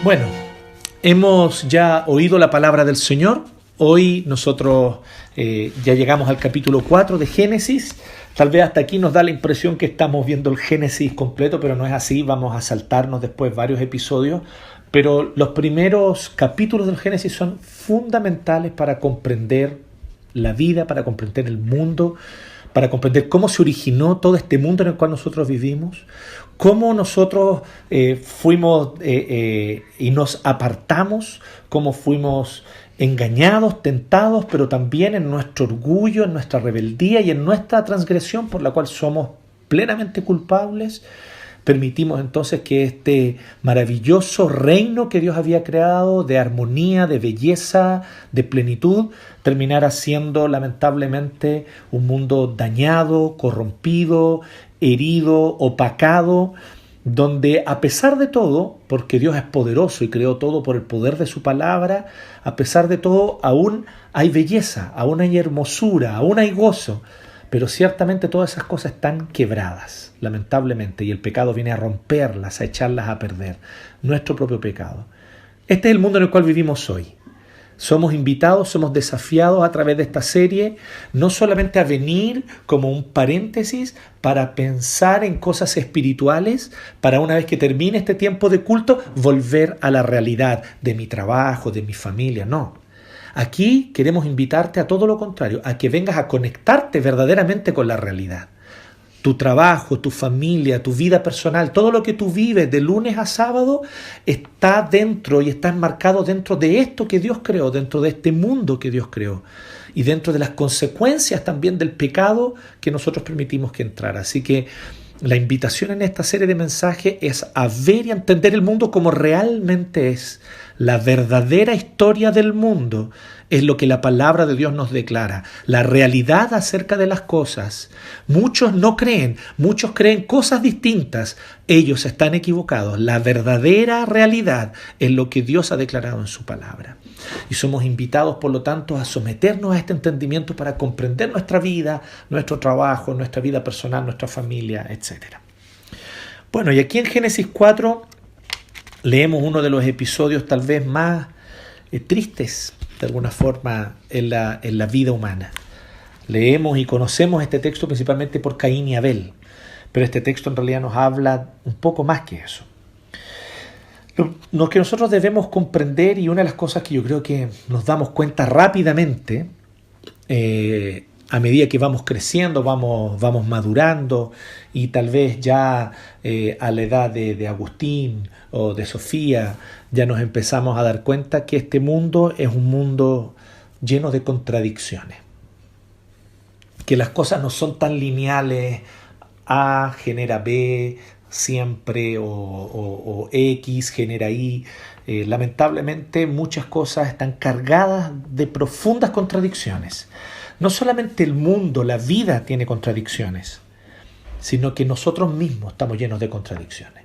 Bueno, hemos ya oído la palabra del Señor. Hoy nosotros ya llegamos al capítulo 4 de Génesis. Tal vez hasta aquí nos da la impresión que estamos viendo el Génesis completo, pero no es así. Vamos a saltarnos después varios episodios. Pero los primeros capítulos del Génesis son fundamentales para comprender la vida, para comprender el mundo, para comprender cómo se originó todo este mundo en el cual nosotros vivimos, cómo nosotros fuimos y nos apartamos, cómo fuimos engañados, tentados, pero también en nuestro orgullo, en nuestra rebeldía y en nuestra transgresión por la cual somos plenamente culpables. Permitimos entonces que este maravilloso reino que Dios había creado, de armonía, de belleza, de plenitud, terminara siendo lamentablemente un mundo dañado, corrompido, herido, opacado, donde a pesar de todo, porque Dios es poderoso y creó todo por el poder de su palabra, a pesar de todo aún hay belleza, aún hay hermosura, aún hay gozo. Pero ciertamente todas esas cosas están quebradas, lamentablemente, y el pecado viene a romperlas, a echarlas a perder. Nuestro propio pecado. Este es el mundo en el cual vivimos hoy. Somos invitados, somos desafiados a través de esta serie, no solamente a venir como un paréntesis para pensar en cosas espirituales, para una vez que termine este tiempo de culto, volver a la realidad de mi trabajo, de mi familia, no. Aquí queremos invitarte a todo lo contrario, a que vengas a conectarte verdaderamente con la realidad. Tu trabajo, tu familia, tu vida personal, todo lo que tú vives de lunes a sábado está dentro y está enmarcado dentro de esto que Dios creó, dentro de este mundo que Dios creó y dentro de las consecuencias también del pecado que nosotros permitimos que entrara. Así que la invitación en esta serie de mensajes es a ver y a entender el mundo como realmente es. La verdadera historia del mundo es lo que la palabra de Dios nos declara, la realidad acerca de las cosas. Muchos no creen, muchos creen cosas distintas. Ellos están equivocados. La verdadera realidad es lo que Dios ha declarado en su palabra. Y somos invitados, por lo tanto, a someternos a este entendimiento para comprender nuestra vida, nuestro trabajo, nuestra vida personal, nuestra familia, etc. Bueno, y aquí en Génesis 4 leemos uno de los episodios tal vez más tristes, de alguna forma, en la vida humana. Leemos y conocemos este texto principalmente por Caín y Abel, pero este texto en realidad nos habla un poco más que eso. Lo que nosotros debemos comprender, y una de las cosas que yo creo que nos damos cuenta rápidamente, a medida que vamos creciendo, vamos madurando, y tal vez ya a la edad de Agustín o de Sofía ya nos empezamos a dar cuenta que este mundo es un mundo lleno de contradicciones, que las cosas no son tan lineales, A genera B siempre, o X genera Y. Lamentablemente muchas cosas están cargadas de profundas contradicciones. No solamente el mundo, la vida tiene contradicciones, sino que nosotros mismos estamos llenos de contradicciones.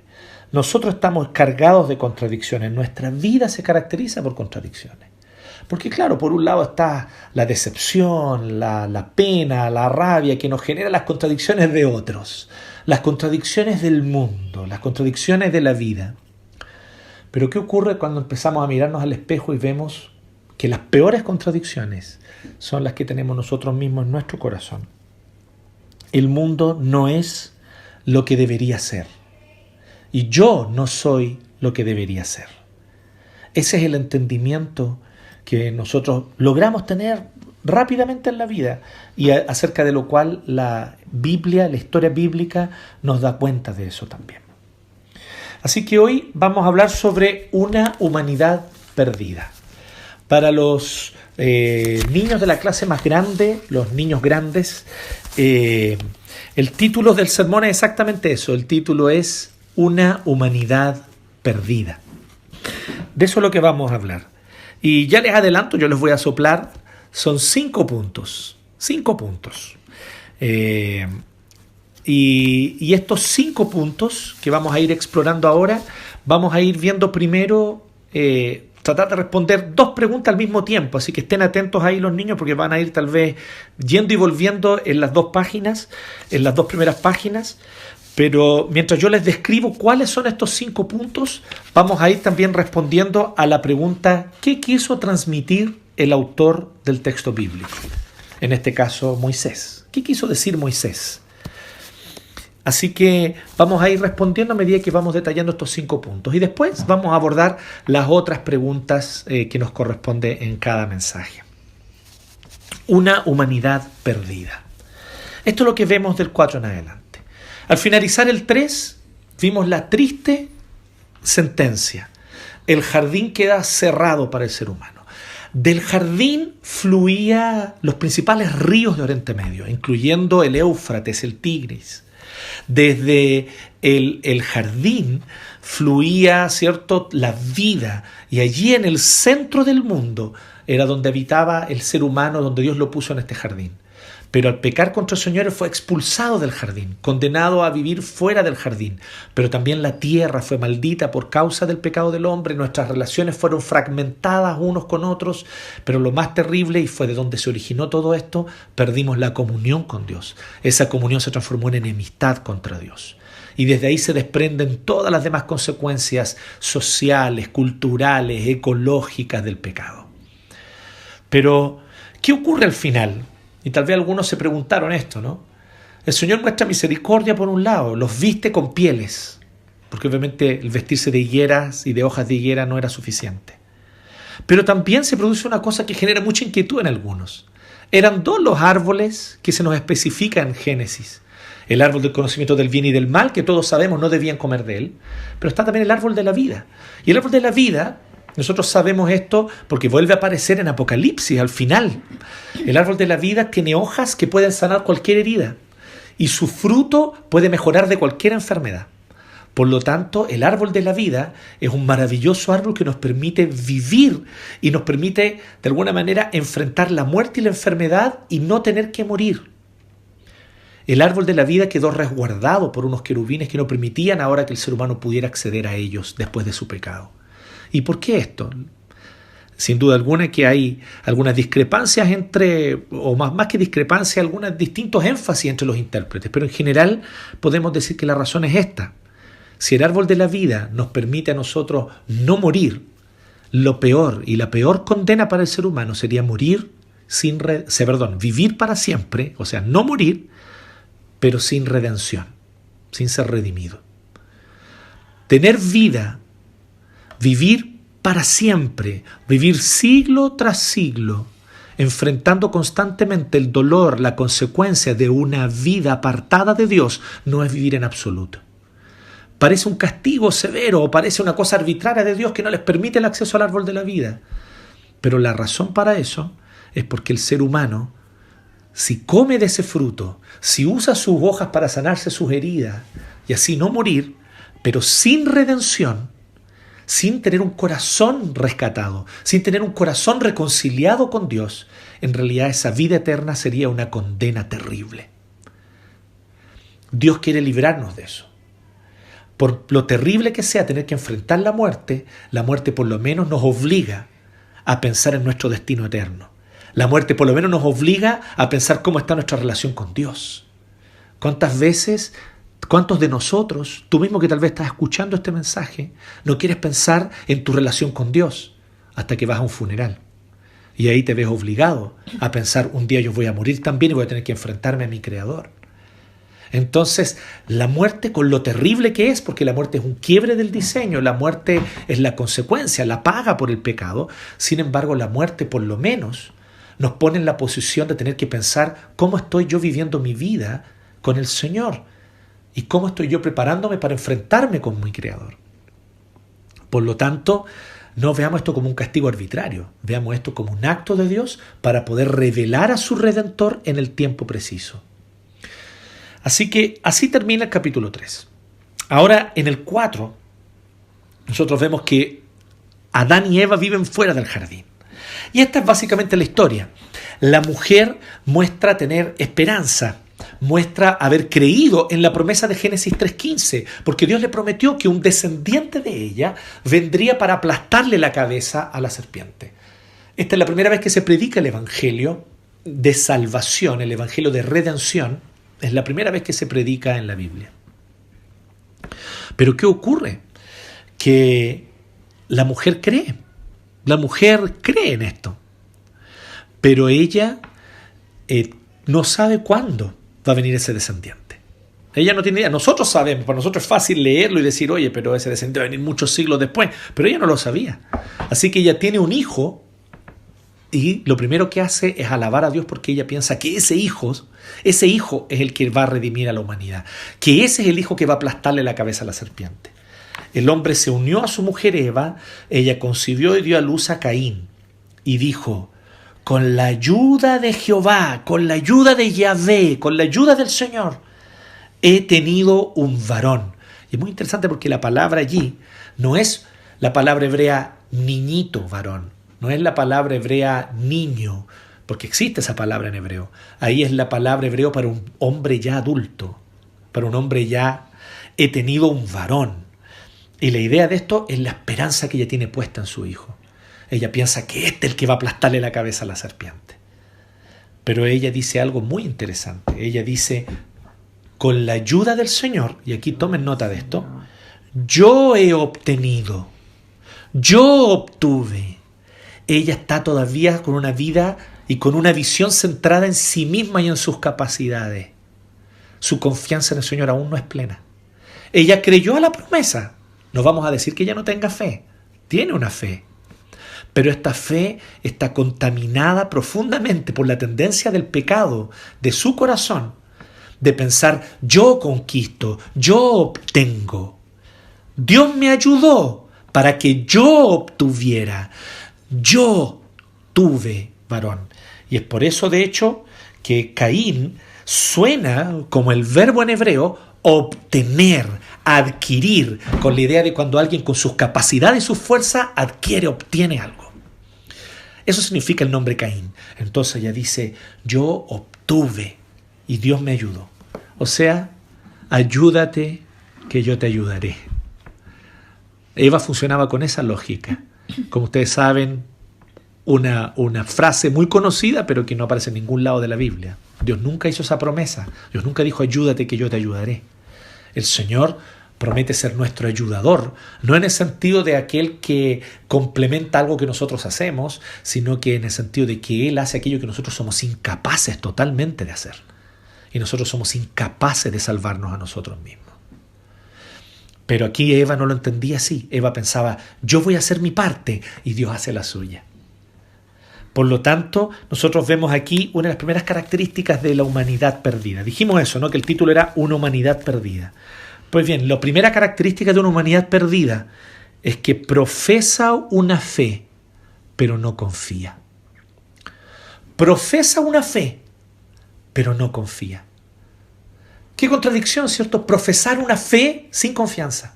Nosotros estamos cargados de contradicciones. Nuestra vida se caracteriza por contradicciones. Porque claro, por un lado está la decepción, la pena, la rabia que nos genera las contradicciones de otros, las contradicciones del mundo, las contradicciones de la vida. Pero ¿qué ocurre cuando empezamos a mirarnos al espejo y vemos que las peores contradicciones son las que tenemos nosotros mismos en nuestro corazón? El mundo no es lo que debería ser. Y yo no soy lo que debería ser. Ese es el entendimiento que nosotros logramos tener rápidamente en la vida y acerca de lo cual la Biblia, la historia bíblica, nos da cuenta de eso también. Así que hoy vamos a hablar sobre una humanidad perdida. Para los niños de la clase más grande, los niños grandes, el título del sermón es exactamente eso. El título es Una humanidad perdida. De eso es lo que vamos a hablar. Y ya les adelanto, yo les voy a soplar, son 5 puntos. 5 puntos. Y estos 5 puntos que vamos a ir explorando ahora, vamos a ir viendo primero, tratar de responder 2 preguntas al mismo tiempo. Así que estén atentos ahí los niños, porque van a ir tal vez yendo y volviendo en las 2 páginas, en las 2 primeras páginas. Pero mientras yo les describo cuáles son estos 5 puntos, vamos a ir también respondiendo a la pregunta: ¿qué quiso transmitir el autor del texto bíblico? En este caso, Moisés. ¿Qué quiso decir Moisés? Así que vamos a ir respondiendo a medida que vamos detallando estos 5 puntos. Y después vamos a abordar las otras preguntas que nos corresponde en cada mensaje. Una humanidad perdida. Esto es lo que vemos del 4 en adelante. Al finalizar el 3, vimos la triste sentencia. El jardín queda cerrado para el ser humano. Del jardín fluían los principales ríos de Oriente Medio, incluyendo el Éufrates, el Tigris. Desde el jardín fluía, ¿cierto?, la vida, y allí en el centro del mundo era donde habitaba el ser humano, donde Dios lo puso en este jardín. Pero al pecar contra el Señor fue expulsado del jardín, condenado a vivir fuera del jardín. Pero también la tierra fue maldita por causa del pecado del hombre. Nuestras relaciones fueron fragmentadas unos con otros. Pero lo más terrible, y fue de donde se originó todo esto, perdimos la comunión con Dios. Esa comunión se transformó en enemistad contra Dios. Y desde ahí se desprenden todas las demás consecuencias sociales, culturales, ecológicas del pecado. Pero, ¿qué ocurre al final? Y tal vez algunos se preguntaron esto, ¿no? El Señor muestra misericordia por un lado, los viste con pieles, porque obviamente el vestirse de higueras y de hojas de higuera no era suficiente. Pero también se produce una cosa que genera mucha inquietud en algunos. Eran 2 los árboles que se nos especifican en Génesis. El árbol del conocimiento del bien y del mal, que todos sabemos no debían comer de él, pero está también el árbol de la vida. Y el árbol de la vida, nosotros sabemos esto porque vuelve a aparecer en Apocalipsis al final. El árbol de la vida tiene hojas que pueden sanar cualquier herida y su fruto puede mejorar de cualquier enfermedad. Por lo tanto, el árbol de la vida es un maravilloso árbol que nos permite vivir y nos permite de alguna manera enfrentar la muerte y la enfermedad y no tener que morir. El árbol de la vida quedó resguardado por unos querubines que no permitían ahora que el ser humano pudiera acceder a ellos después de su pecado. ¿Y por qué esto? Sin duda alguna que hay algunas discrepancias entre, o más que discrepancias, algunos distintos énfasis entre los intérpretes, pero en general podemos decir que la razón es esta. Si el árbol de la vida nos permite a nosotros no morir, lo peor y la peor condena para el ser humano sería vivir para siempre, o sea, no morir, pero sin redención, sin ser redimido. Tener vida, vivir para siempre, vivir siglo tras siglo, enfrentando constantemente el dolor, la consecuencia de una vida apartada de Dios, no es vivir en absoluto. Parece un castigo severo o parece una cosa arbitraria de Dios que no les permite el acceso al árbol de la vida. Pero la razón para eso es porque el ser humano, si come de ese fruto, si usa sus hojas para sanarse sus heridas y así no morir, pero sin redención, sin tener un corazón rescatado, sin tener un corazón reconciliado con Dios, en realidad esa vida eterna sería una condena terrible. Dios quiere librarnos de eso. Por lo terrible que sea tener que enfrentar la muerte por lo menos nos obliga a pensar en nuestro destino eterno. La muerte por lo menos nos obliga a pensar cómo está nuestra relación con Dios. ¿Cuántos de nosotros, tú mismo que tal vez estás escuchando este mensaje, no quieres pensar en tu relación con Dios hasta que vas a un funeral? Y ahí te ves obligado a pensar, un día yo voy a morir también y voy a tener que enfrentarme a mi Creador. Entonces, la muerte, con lo terrible que es, porque la muerte es un quiebre del diseño, la muerte es la consecuencia, la paga por el pecado. Sin embargo, la muerte por lo menos nos pone en la posición de tener que pensar cómo estoy yo viviendo mi vida con el Señor y cómo estoy yo preparándome para enfrentarme con mi Creador. Por lo tanto, no veamos esto como un castigo arbitrario, veamos esto como un acto de Dios para poder revelar a su Redentor en el tiempo preciso. Así que así termina el capítulo 3. Ahora en el 4 nosotros vemos que Adán y Eva viven fuera del jardín. Y esta es básicamente la historia. La mujer muestra tener esperanza, muestra haber creído en la promesa de Génesis 3:15, porque Dios le prometió que un descendiente de ella vendría para aplastarle la cabeza a la serpiente. Esta es la primera vez que se predica el evangelio de salvación, el evangelio de redención. Es la primera vez que se predica en la Biblia. Pero ¿qué ocurre? Que la mujer cree en esto, pero ella no sabe cuándo va a venir ese descendiente. Ella no tiene idea. Nosotros sabemos, para nosotros es fácil leerlo y decir, oye, pero ese descendiente va a venir muchos siglos después, pero ella no lo sabía. Así que ella tiene un hijo y lo primero que hace es alabar a Dios porque ella piensa que ese hijo es el que va a redimir a la humanidad, que ese es el hijo que va a aplastarle la cabeza a la serpiente. El hombre se unió a su mujer Eva, ella concibió y dio a luz a Caín y dijo, con la ayuda de Jehová, con la ayuda de Yahvé, con la ayuda del Señor, he tenido un varón. Y es muy interesante porque la palabra allí no es la palabra hebrea niñito varón, no es la palabra hebrea niño, porque existe esa palabra en hebreo. Ahí es la palabra hebreo para un hombre ya adulto, para un hombre ya he tenido un varón. Y la idea de esto es la esperanza que ella tiene puesta en su hijo. Ella piensa que este es el que va a aplastarle la cabeza a la serpiente. Pero ella dice algo muy interesante. Ella dice, con la ayuda del Señor, y aquí tomen nota de esto, yo he obtenido, yo obtuve. Ella está todavía con una vida y con una visión centrada en sí misma y en sus capacidades. Su confianza en el Señor aún no es plena. Ella creyó a la promesa. No vamos a decir que ella no tenga fe. Tiene una fe. Pero esta fe está contaminada profundamente por la tendencia del pecado de su corazón, de pensar, yo conquisto, yo obtengo. Dios me ayudó para que yo obtuviera. Yo tuve varón. Y es por eso, de hecho, que Caín suena como el verbo en hebreo obtener, adquirir, con la idea de cuando alguien con sus capacidades y su fuerza adquiere, obtiene algo. Eso significa el nombre Caín. Entonces ella dice, yo obtuve y Dios me ayudó. O sea, ayúdate que yo te ayudaré. Eva funcionaba con esa lógica. Como ustedes saben, una frase muy conocida, pero que no aparece en ningún lado de la Biblia. Dios nunca hizo esa promesa. Dios nunca dijo, ayúdate que yo te ayudaré. El Señor promete ser nuestro ayudador, no en el sentido de aquel que complementa algo que nosotros hacemos, sino que en el sentido de que Él hace aquello que nosotros somos incapaces totalmente de hacer. Y nosotros somos incapaces de salvarnos a nosotros mismos. Pero aquí Eva no lo entendía así. Eva pensaba, yo voy a hacer mi parte y Dios hace la suya. Por lo tanto, nosotros vemos aquí una de las primeras características de la humanidad perdida. Dijimos eso, ¿no? Que el título era Una humanidad perdida. Pues bien, la primera característica de una humanidad perdida es que profesa una fe, pero no confía. Profesa una fe, pero no confía. Qué contradicción, ¿cierto? Profesar una fe sin confianza.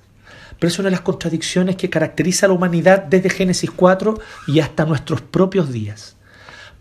Pero es una de las contradicciones que caracteriza a la humanidad desde Génesis 4 y hasta nuestros propios días.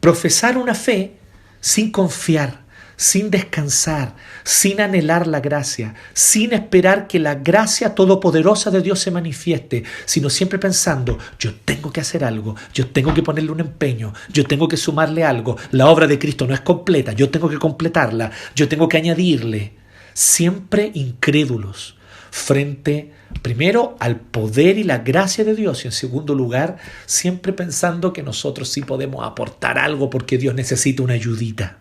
Profesar una fe sin confiar, sin descansar, sin anhelar la gracia, sin esperar que la gracia todopoderosa de Dios se manifieste, sino siempre pensando, yo tengo que hacer algo, yo tengo que ponerle un empeño, yo tengo que sumarle algo, la obra de Cristo no es completa, yo tengo que completarla, yo tengo que añadirle. Siempre incrédulos frente, primero, al poder y la gracia de Dios y en segundo lugar, siempre pensando que nosotros sí podemos aportar algo porque Dios necesita una ayudita.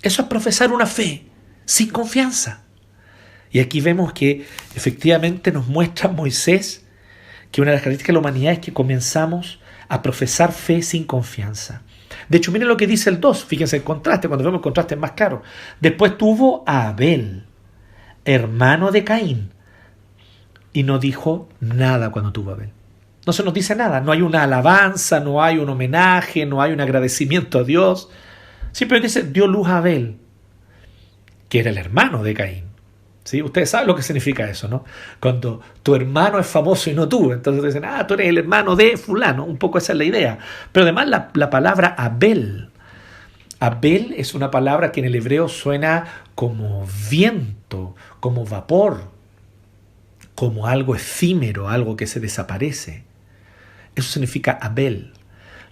Eso es profesar una fe sin confianza. Y aquí vemos que efectivamente nos muestra Moisés que una de las características de la humanidad es que comenzamos a profesar fe sin confianza. De hecho, miren lo que dice el 2. Fíjense el contraste, cuando vemos el contraste es más claro. Después tuvo a Abel, hermano de Caín, y no dijo nada cuando tuvo a Abel. No se nos dice nada, no hay una alabanza, no hay un homenaje, no hay un agradecimiento a Dios. Simplemente dice, dio luz a Abel, que era el hermano de Caín. ¿Sí? Ustedes saben lo que significa eso, ¿no? Cuando tu hermano es famoso y no tú, entonces dicen, tú eres el hermano de fulano, un poco esa es la idea. Pero además la palabra Abel es una palabra que en el hebreo suena como viento, como vapor, como algo efímero, algo que se desaparece. Eso significa Abel.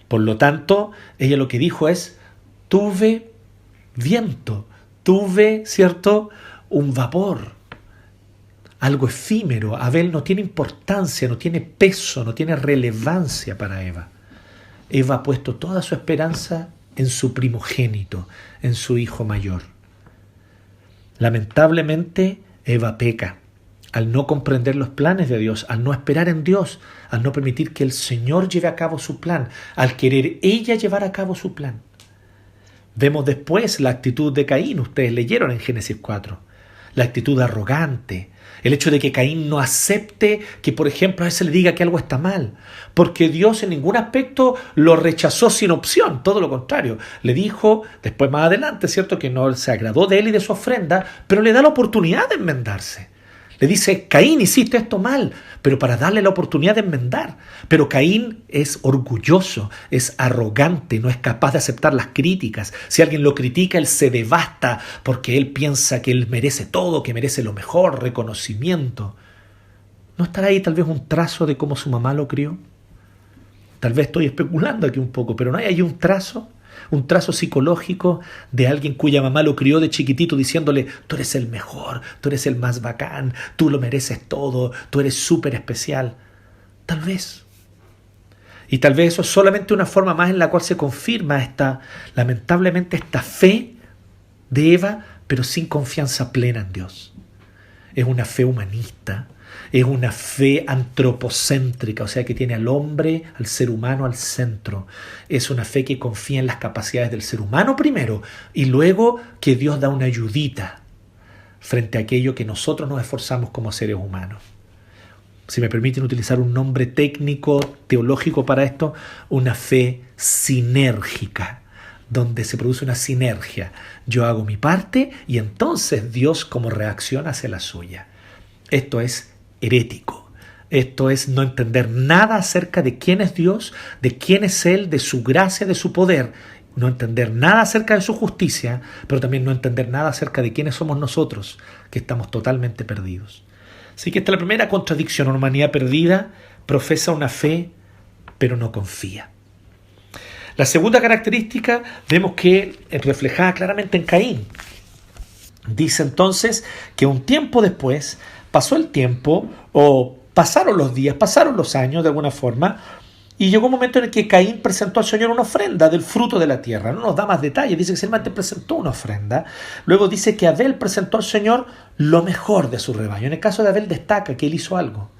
Por lo tanto, ella lo que dijo es, tuve viento, tuve, ¿cierto?, un vapor. algo efímero. Abel no tiene importancia, no tiene peso, no tiene relevancia para Eva. Eva ha puesto toda su esperanza en su primogénito, en su hijo mayor. Lamentablemente, Eva peca al no comprender los planes de Dios, al no esperar en Dios, al no permitir que el Señor lleve a cabo su plan, al querer ella llevar a cabo su plan. Vemos después la actitud de Caín, ustedes leyeron en Génesis 4, la actitud arrogante, el hecho de que Caín no acepte que, por ejemplo, a él se le diga que algo está mal, porque Dios en ningún aspecto lo rechazó sin opción, todo lo contrario. Le dijo, después más adelante, ¿cierto?, que no se agradó de él y de su ofrenda, pero le da la oportunidad de enmendarse. Le dice, Caín, hiciste esto mal, pero para darle la oportunidad de enmendar. Pero Caín es orgulloso, es arrogante, no es capaz de aceptar las críticas. Si alguien lo critica, él se devasta porque él piensa que él merece todo, que merece lo mejor, reconocimiento. ¿No estará ahí tal vez un trazo de cómo su mamá lo crió? Tal vez estoy especulando aquí un poco, pero ¿no hay ahí un trazo psicológico de alguien cuya mamá lo crió de chiquitito diciéndole, tú eres el mejor, tú eres el más bacán, tú lo mereces todo, tú eres súper especial? Tal vez. Y tal vez eso es solamente una forma más en la cual se confirma lamentablemente esta fe de Eva, pero sin confianza plena en Dios. Es una fe humanista. Es una fe antropocéntrica, o sea que tiene al hombre, al ser humano al centro. Es una fe que confía en las capacidades del ser humano primero y luego que Dios da una ayudita frente a aquello que nosotros nos esforzamos como seres humanos. Si me permiten utilizar un nombre técnico, teológico para esto, una fe sinérgica, donde se produce una sinergia. Yo hago mi parte y entonces Dios como reacción hace la suya. Esto es herético. Esto es no entender nada acerca de quién es Dios, de quién es Él, de su gracia, de su poder. No entender nada acerca de su justicia, pero también no entender nada acerca de quiénes somos nosotros, que estamos totalmente perdidos. Así que esta es la primera contradicción. Una humanidad perdida profesa una fe, pero no confía. La segunda característica vemos que es reflejada claramente en Caín. Dice entonces que un tiempo después pasó el tiempo, o pasaron los días, pasaron los años de alguna forma, y llegó un momento en el que Caín presentó al Señor una ofrenda del fruto de la tierra. No nos da más detalles, dice que solamente presentó una ofrenda. Luego dice que Abel presentó al Señor lo mejor de su rebaño. En el caso de Abel destaca que él hizo algo,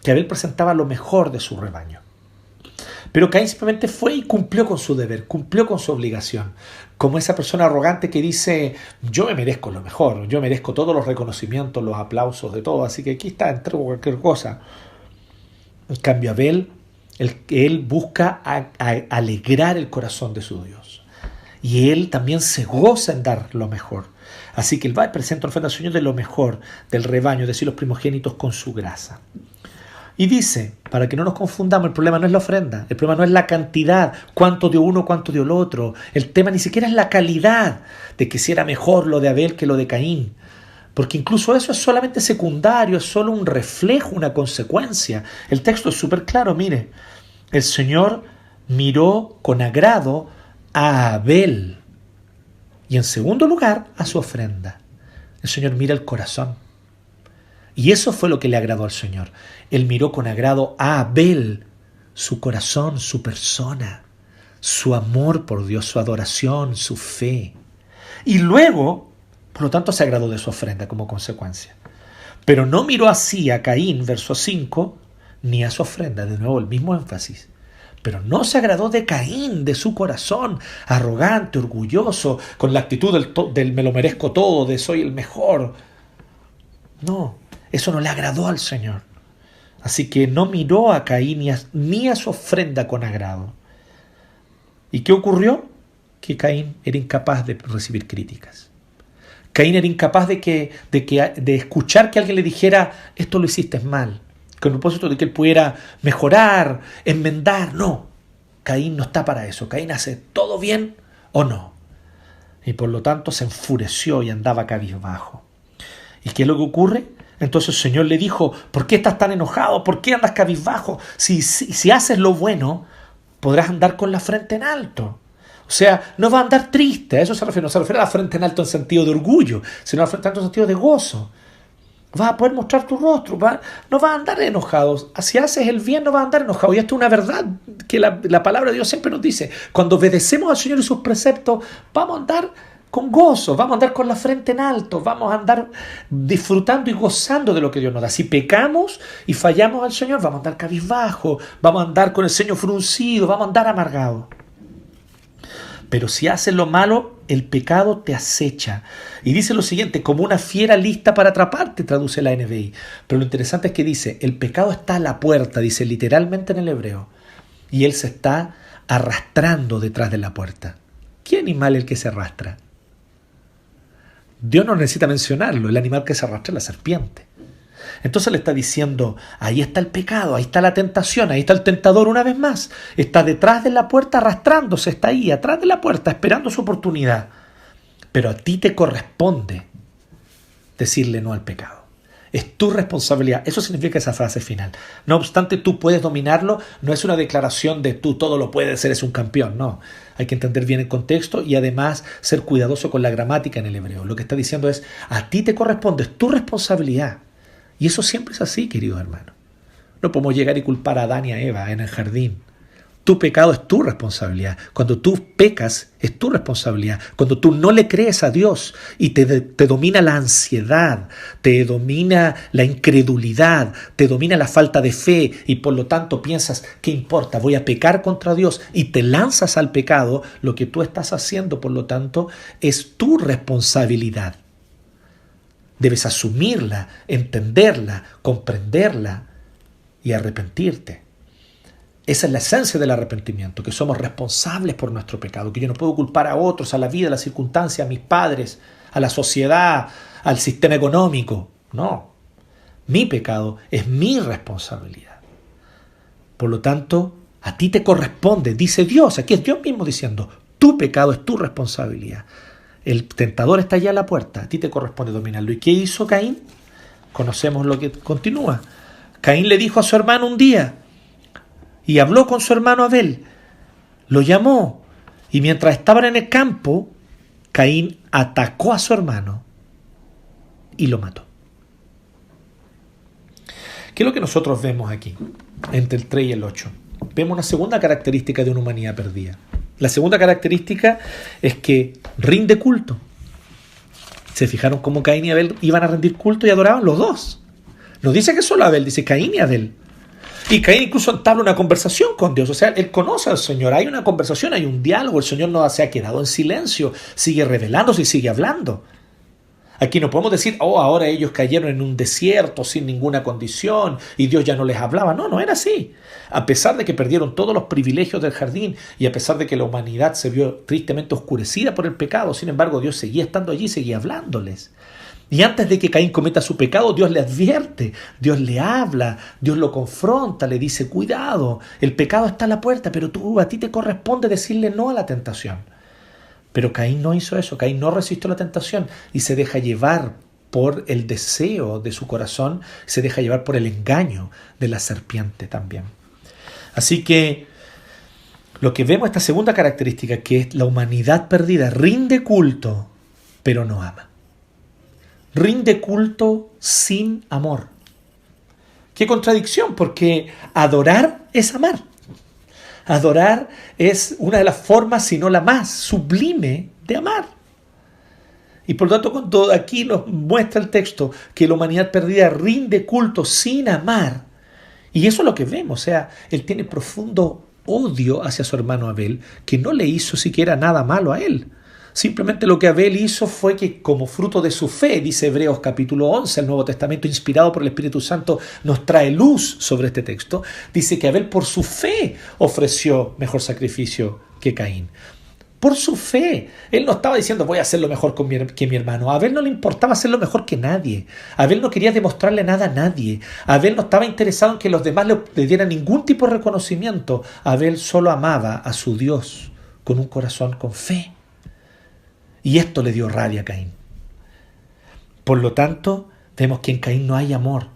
que Abel presentaba lo mejor de su rebaño. Pero Caín simplemente fue y cumplió con su deber, cumplió con su obligación. Como esa persona arrogante que dice, yo me merezco lo mejor, yo merezco todos los reconocimientos, los aplausos de todo, así que aquí está, entrego cualquier cosa. En cambio, Abel, él busca alegrar el corazón de su Dios. Y él también se goza en dar lo mejor. Así que él va y presenta ofrenda al Señor de lo mejor del rebaño, es decir, los primogénitos con su grasa. Y dice, para que no nos confundamos, el problema no es la ofrenda, el problema no es la cantidad, cuánto dio uno, cuánto dio el otro. El tema ni siquiera es la calidad, de que si era mejor lo de Abel que lo de Caín. Porque incluso eso es solamente secundario, es solo un reflejo, una consecuencia. El texto es súper claro, mire. El Señor miró con agrado a Abel y en segundo lugar a su ofrenda. El Señor mira el corazón. Y eso fue lo que le agradó al Señor. Él miró con agrado a Abel, su corazón, su persona, su amor por Dios, su adoración, su fe. Y luego, por lo tanto, se agradó de su ofrenda como consecuencia. Pero no miró así a Caín, verso 5, ni a su ofrenda. De nuevo, el mismo énfasis. Pero no se agradó de Caín, de su corazón, arrogante, orgulloso, con la actitud del me lo merezco todo, de soy el mejor. No. Eso no le agradó al Señor. Así que no miró a Caín ni a su ofrenda con agrado. ¿Y qué ocurrió? Que Caín era incapaz de recibir críticas. Caín era incapaz de escuchar que alguien le dijera, esto lo hiciste mal, con el propósito de que él pudiera mejorar, enmendar. No, Caín no está para eso. Caín hace todo bien o no. Y por lo tanto se enfureció y andaba cabizbajo. ¿Y qué es lo que ocurre? Entonces el Señor le dijo, ¿por qué estás tan enojado? ¿Por qué andas cabizbajo? Si haces lo bueno, podrás andar con la frente en alto. O sea, no vas a andar triste. A eso se refiere. No se refiere a la frente en alto en sentido de orgullo, sino a la frente en alto en sentido de gozo. Vas a poder mostrar tu rostro, no vas a andar enojado. Si haces el bien, no vas a andar enojado. Y esto es una verdad que la palabra de Dios siempre nos dice. Cuando obedecemos al Señor y sus preceptos, vamos a andar con gozo, vamos a andar con la frente en alto, vamos a andar disfrutando y gozando de lo que Dios nos da. Si pecamos y fallamos al Señor, vamos a andar cabizbajo, vamos a andar con el ceño fruncido, vamos a andar amargados. Pero si haces lo malo, el pecado te acecha. Y dice lo siguiente, como una fiera lista para atraparte, traduce la NBI. Pero lo interesante es que dice, el pecado está a la puerta, dice literalmente en el hebreo. Y él se está arrastrando detrás de la puerta. ¿Qué animal es el que se arrastra? Dios no necesita mencionarlo, el animal que se arrastra es la serpiente. Entonces le está diciendo, ahí está el pecado, ahí está la tentación, ahí está el tentador una vez más. Está detrás de la puerta arrastrándose, está ahí, atrás de la puerta, esperando su oportunidad. Pero a ti te corresponde decirle no al pecado. Es tu responsabilidad. Eso significa esa frase final. No obstante, tú puedes dominarlo. No es una declaración de tú todo lo puedes, eres un campeón. No. Hay que entender bien el contexto y además ser cuidadoso con la gramática en el hebreo. Lo que está diciendo es, a ti te corresponde, es tu responsabilidad. Y eso siempre es así, querido hermano. No podemos llegar y culpar a Adán y a Eva en el jardín. Tu pecado es tu responsabilidad. Cuando tú pecas, es tu responsabilidad. Cuando tú no le crees a Dios y te domina la ansiedad, te domina la incredulidad, te domina la falta de fe y por lo tanto piensas, ¿qué importa? Voy a pecar contra Dios y te lanzas al pecado, lo que tú estás haciendo, por lo tanto, es tu responsabilidad. Debes asumirla, entenderla, comprenderla y arrepentirte. Esa es la esencia del arrepentimiento, que somos responsables por nuestro pecado, que yo no puedo culpar a otros, a la vida, a las circunstancias, a mis padres, a la sociedad, al sistema económico. No, mi pecado es mi responsabilidad. Por lo tanto, a ti te corresponde, dice Dios, aquí es Dios mismo diciendo, tu pecado es tu responsabilidad. El tentador está allá a la puerta, a ti te corresponde dominarlo. ¿Y qué hizo Caín? Conocemos lo que continúa. Caín le dijo a su hermano un día, y habló con su hermano Abel, lo llamó, y mientras estaban en el campo, Caín atacó a su hermano y lo mató. ¿Qué es lo que nosotros vemos aquí, entre el 3 y el 8? Vemos una segunda característica de una humanidad perdida. La segunda característica es que rinde culto. ¿Se fijaron cómo Caín y Abel iban a rendir culto y adoraban los dos? No dice que solo Abel, dice Caín y Abel. Y Caín incluso entabla una conversación con Dios. O sea, él conoce al Señor. Hay una conversación, hay un diálogo. El Señor no se ha quedado en silencio. Sigue revelándose y sigue hablando. Aquí no podemos decir, ahora ellos cayeron en un desierto sin ninguna condición y Dios ya no les hablaba. No, no era así. A pesar de que perdieron todos los privilegios del jardín y a pesar de que la humanidad se vio tristemente oscurecida por el pecado, sin embargo, Dios seguía estando allí, seguía hablándoles. Y antes de que Caín cometa su pecado, Dios le advierte, Dios le habla, Dios lo confronta, le dice, cuidado, el pecado está a la puerta, pero a ti te corresponde decirle no a la tentación. Pero Caín no hizo eso, Caín no resistió la tentación y se deja llevar por el deseo de su corazón, se deja llevar por el engaño de la serpiente también. Así que lo que vemos, esta segunda característica, que es la humanidad perdida, rinde culto, pero no ama. Rinde culto sin amor. ¡Qué contradicción! Porque adorar es amar. Adorar es una de las formas, si no la más sublime, de amar. Y por lo tanto, cuando aquí nos muestra el texto que la humanidad perdida rinde culto sin amar, y eso es lo que vemos, o sea, él tiene profundo odio hacia su hermano Abel, que no le hizo siquiera nada malo a él. Simplemente lo que Abel hizo fue que, como fruto de su fe, dice Hebreos capítulo 11, el Nuevo Testamento inspirado por el Espíritu Santo nos trae luz sobre este texto, dice que Abel por su fe ofreció mejor sacrificio que Caín. Por su fe. Él no estaba diciendo voy a hacerlo mejor que mi hermano. A Abel no le importaba hacerlo mejor que nadie. Abel no quería demostrarle nada a nadie. Abel no estaba interesado en que los demás le dieran ningún tipo de reconocimiento. Abel solo amaba a su Dios con un corazón con fe. Y esto le dio rabia a Caín. Por lo tanto, vemos que en Caín no hay amor.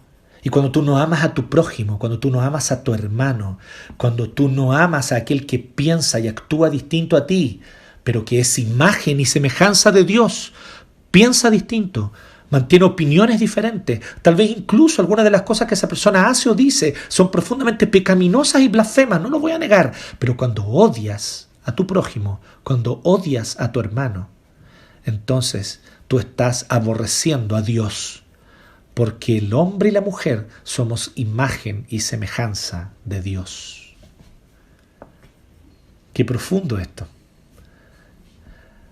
Y cuando tú no amas a tu prójimo, cuando tú no amas a tu hermano, cuando tú no amas a aquel que piensa y actúa distinto a ti, pero que es imagen y semejanza de Dios, piensa distinto, mantiene opiniones diferentes. Tal vez incluso algunas de las cosas que esa persona hace o dice son profundamente pecaminosas y blasfemas, no lo voy a negar. Pero cuando odias a tu prójimo, cuando odias a tu hermano, entonces tú estás aborreciendo a Dios, porque el hombre y la mujer somos imagen y semejanza de Dios. Qué profundo esto.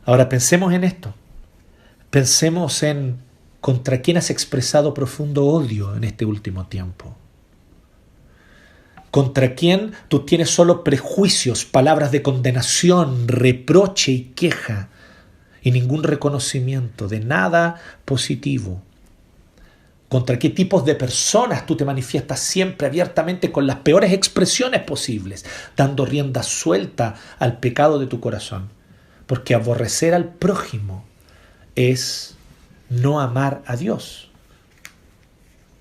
Ahora pensemos en esto. Pensemos en contra quién has expresado profundo odio en este último tiempo. Contra quién tú tienes solo prejuicios, palabras de condenación, reproche y queja, y ningún reconocimiento de nada positivo. Contra qué tipos de personas tú te manifiestas siempre abiertamente con las peores expresiones posibles, dando rienda suelta al pecado de tu corazón. Porque aborrecer al prójimo es no amar a Dios.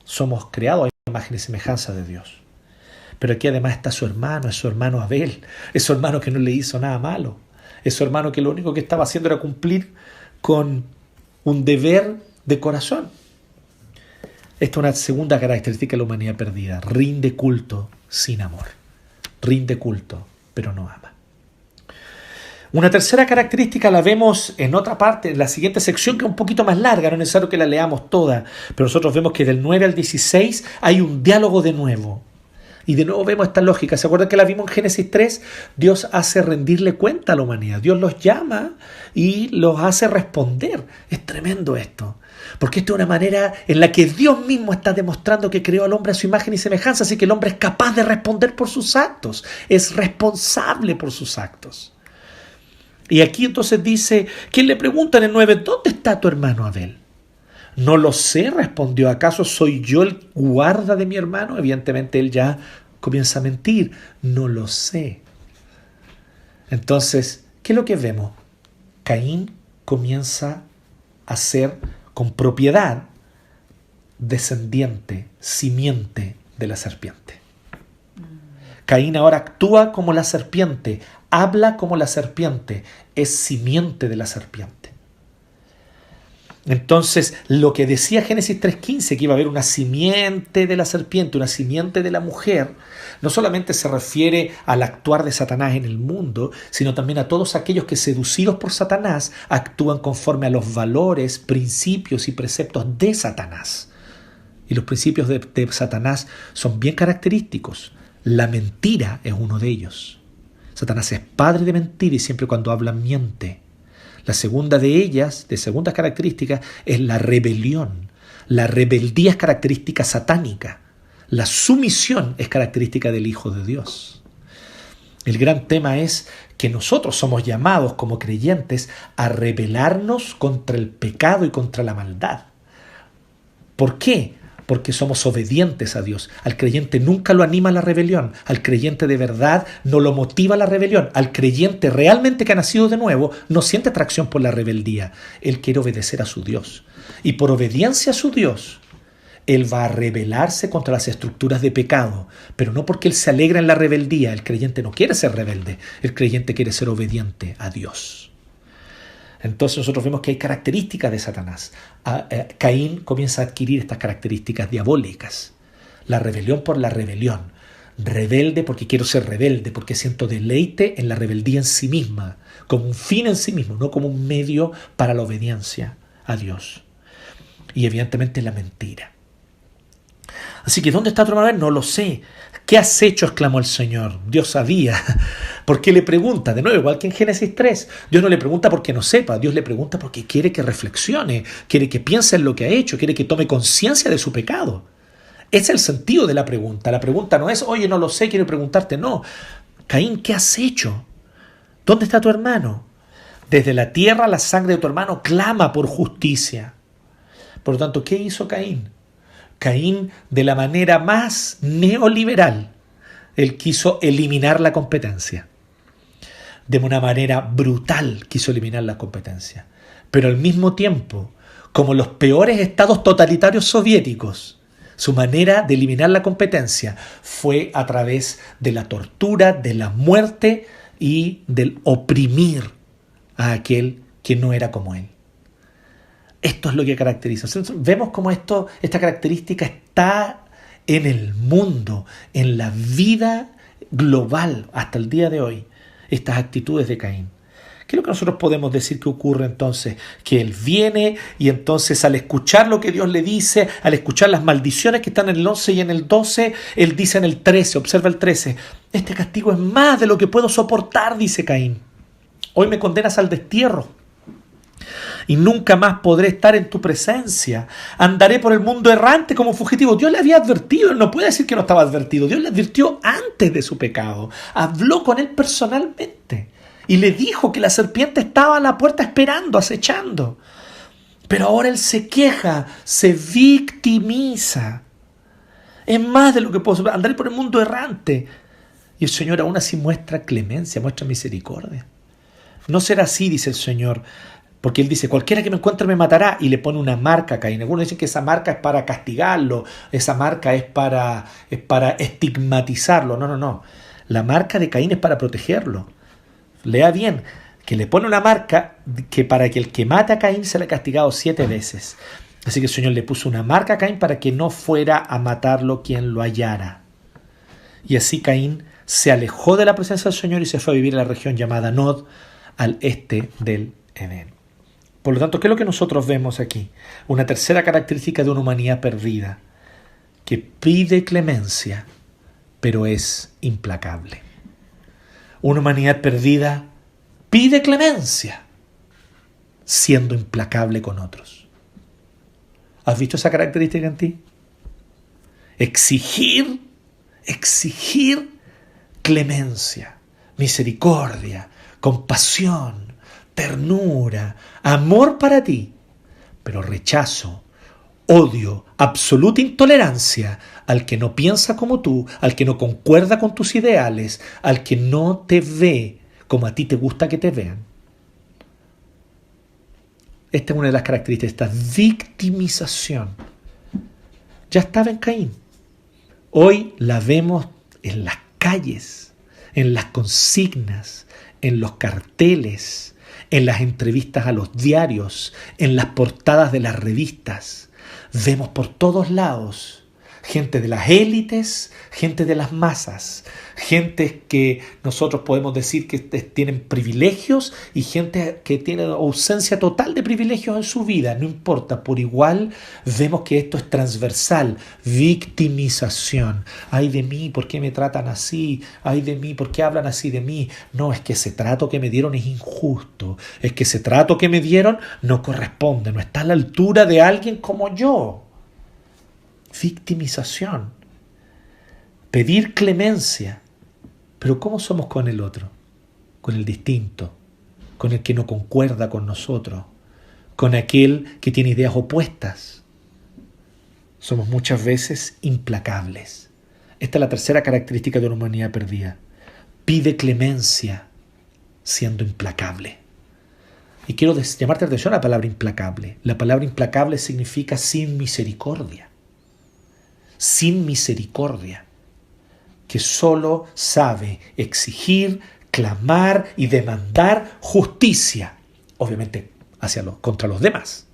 Somos creados a imagen y semejanza de Dios. Pero aquí además está su hermano, es su hermano Abel, es su hermano que no le hizo nada malo, es su hermano que lo único que estaba haciendo era cumplir con un deber de corazón. Esta es una segunda característica de la humanidad perdida. Rinde culto sin amor. Rinde culto, pero no ama. Una tercera característica la vemos en otra parte, en la siguiente sección, que es un poquito más larga, no es necesario que la leamos toda, pero nosotros vemos que del 9 al 16 hay un diálogo de nuevo. Y de nuevo vemos esta lógica. ¿Se acuerdan que la vimos en Génesis 3? Dios hace rendirle cuenta a la humanidad. Dios los llama y los hace responder. Es tremendo esto. Porque esto es una manera en la que Dios mismo está demostrando que creó al hombre a su imagen y semejanza. Así que el hombre es capaz de responder por sus actos. Es responsable por sus actos. Y aquí entonces dice, ¿quién le pregunta en el 9? ¿Dónde está tu hermano Abel? No lo sé, respondió. ¿Acaso soy yo el guarda de mi hermano? Evidentemente él ya comienza a mentir. No lo sé. Entonces, ¿qué es lo que vemos? Caín comienza a ser con propiedad descendiente, simiente de la serpiente. Caín ahora actúa como la serpiente, habla como la serpiente, es simiente de la serpiente. Entonces, lo que decía Génesis 3:15, que iba a haber una simiente de la serpiente, una simiente de la mujer, no solamente se refiere al actuar de Satanás en el mundo, sino también a todos aquellos que, seducidos por Satanás, actúan conforme a los valores, principios y preceptos de Satanás. Y los principios de Satanás son bien característicos. La mentira es uno de ellos. Satanás es padre de mentira y siempre cuando habla miente. La segunda de ellas, de segundas características, es la rebelión. La rebeldía es característica satánica. La sumisión es característica del Hijo de Dios. El gran tema es que nosotros somos llamados como creyentes a rebelarnos contra el pecado y contra la maldad. ¿Por qué? Porque somos obedientes a Dios. Al creyente nunca lo anima la rebelión. Al creyente de verdad no lo motiva la rebelión. Al creyente realmente que ha nacido de nuevo no siente atracción por la rebeldía. Él quiere obedecer a su Dios. Y por obediencia a su Dios, él va a rebelarse contra las estructuras de pecado. Pero no porque él se alegra en la rebeldía. El creyente no quiere ser rebelde. El creyente quiere ser obediente a Dios. Entonces nosotros vemos que hay características de Satanás. Caín comienza a adquirir estas características diabólicas. La rebelión por la rebelión. Rebelde porque quiero ser rebelde, porque siento deleite en la rebeldía en sí misma, como un fin en sí mismo, no como un medio para la obediencia a Dios. Y evidentemente la mentira. Así que ¿dónde está tu hermano? No lo sé. ¿Qué has hecho?, exclamó el Señor. Dios sabía. ¿Por qué le pregunta? De nuevo, igual que en Génesis 3. Dios no le pregunta porque no sepa. Dios le pregunta porque quiere que reflexione, quiere que piense en lo que ha hecho, quiere que tome conciencia de su pecado. Ese es el sentido de la pregunta. La pregunta no es, oye, no lo sé, quiero preguntarte. No. Caín, ¿qué has hecho? ¿Dónde está tu hermano? Desde la tierra la sangre de tu hermano clama por justicia. Por lo tanto, ¿qué hizo Caín? Caín, de la manera más neoliberal, él quiso eliminar la competencia. De una manera brutal quiso eliminar la competencia. Pero al mismo tiempo, como los peores estados totalitarios soviéticos, su manera de eliminar la competencia fue a través de la tortura, de la muerte y del oprimir a aquel que no era como él. Esto es lo que caracteriza. Entonces, vemos cómo esta característica está en el mundo, en la vida global hasta el día de hoy, estas actitudes de Caín. ¿Qué es lo que nosotros podemos decir que ocurre entonces? Que él viene y entonces al escuchar lo que Dios le dice, al escuchar las maldiciones que están en el 11 y en el 12, él dice en el 13, observa el 13, este castigo es más de lo que puedo soportar, dice Caín. Hoy me condenas al destierro y nunca más podré estar en tu presencia. Andaré por el mundo errante como fugitivo. Dios le había advertido, él no puede decir que no estaba advertido. Dios le advirtió antes de su pecado. Habló con él personalmente y le dijo que la serpiente estaba a la puerta esperando, acechando. Pero ahora él se queja, se victimiza. Es más de lo que puedo. Andaré por el mundo errante. Y el Señor aún así muestra clemencia, muestra misericordia. No será así, dice el Señor, porque Él dice, cualquiera que me encuentre me matará, y le pone una marca a Caín. Algunos dicen que esa marca es para castigarlo, esa marca es para estigmatizarlo. No. La marca de Caín es para protegerlo. Lea bien, que le pone una marca que para que el que mate a Caín será castigado 7 veces. Así que el Señor le puso una marca a Caín para que no fuera a matarlo quien lo hallara. Y así Caín se alejó de la presencia del Señor y se fue a vivir en la región llamada Nod, al este del Edén. Por lo tanto, ¿qué es lo que nosotros vemos aquí? Una tercera característica de una humanidad perdida, que pide clemencia, pero es implacable. Una humanidad perdida pide clemencia, siendo implacable con otros. ¿Has visto esa característica en ti? Exigir clemencia, misericordia, compasión, ternura, amor para ti, pero rechazo, odio, absoluta intolerancia al que no piensa como tú, al que no concuerda con tus ideales, al que no te ve como a ti te gusta que te vean. Esta es una de las características, esta victimización. Ya estaba en Caín. Hoy la vemos en las calles, en las consignas, en los carteles, en las entrevistas a los diarios, en las portadas de las revistas. Vemos por todos lados gente de las élites, gente de las masas, gente que nosotros podemos decir que tienen privilegios y gente que tiene ausencia total de privilegios en su vida. No importa, por igual vemos que esto es transversal, victimización. Ay de mí, ¿por qué me tratan así? Ay de mí, ¿por qué hablan así de mí? No, es que ese trato que me dieron es injusto, es que ese trato que me dieron no corresponde, no está a la altura de alguien como yo. Victimización, pedir clemencia, pero ¿cómo somos con el otro? Con el distinto, con el que no concuerda con nosotros, con aquel que tiene ideas opuestas. Somos muchas veces implacables. Esta es la tercera característica de una humanidad perdida. Pide clemencia siendo implacable. Y quiero llamarte la atención a la palabra implacable. La palabra implacable significa sin misericordia. Sin misericordia, que solo sabe exigir, clamar y demandar justicia, obviamente contra los demás.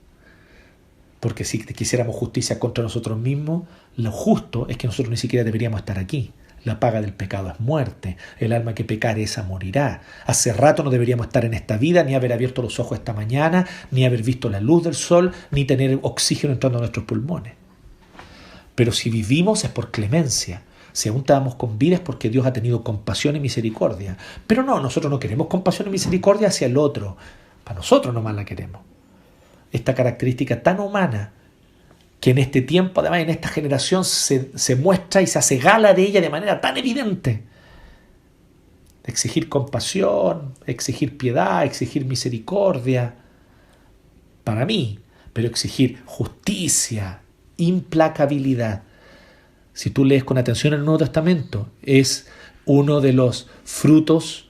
Porque si quisiéramos justicia contra nosotros mismos, lo justo es que nosotros ni siquiera deberíamos estar aquí. La paga del pecado es muerte, el alma que pecare esa morirá. Hace rato no deberíamos estar en esta vida, ni haber abierto los ojos esta mañana, ni haber visto la luz del sol, ni tener oxígeno entrando a nuestros pulmones. Pero si vivimos es por clemencia. Si aún estamos con vida es porque Dios ha tenido compasión y misericordia. Pero no, nosotros no queremos compasión y misericordia hacia el otro. Para nosotros nomás la queremos. Esta característica tan humana que en este tiempo, además en esta generación, se muestra y se hace gala de ella de manera tan evidente. Exigir compasión, exigir piedad, exigir misericordia. Para mí, pero exigir justicia, implacabilidad. Si tú lees con atención el Nuevo Testamento, es uno de los frutos,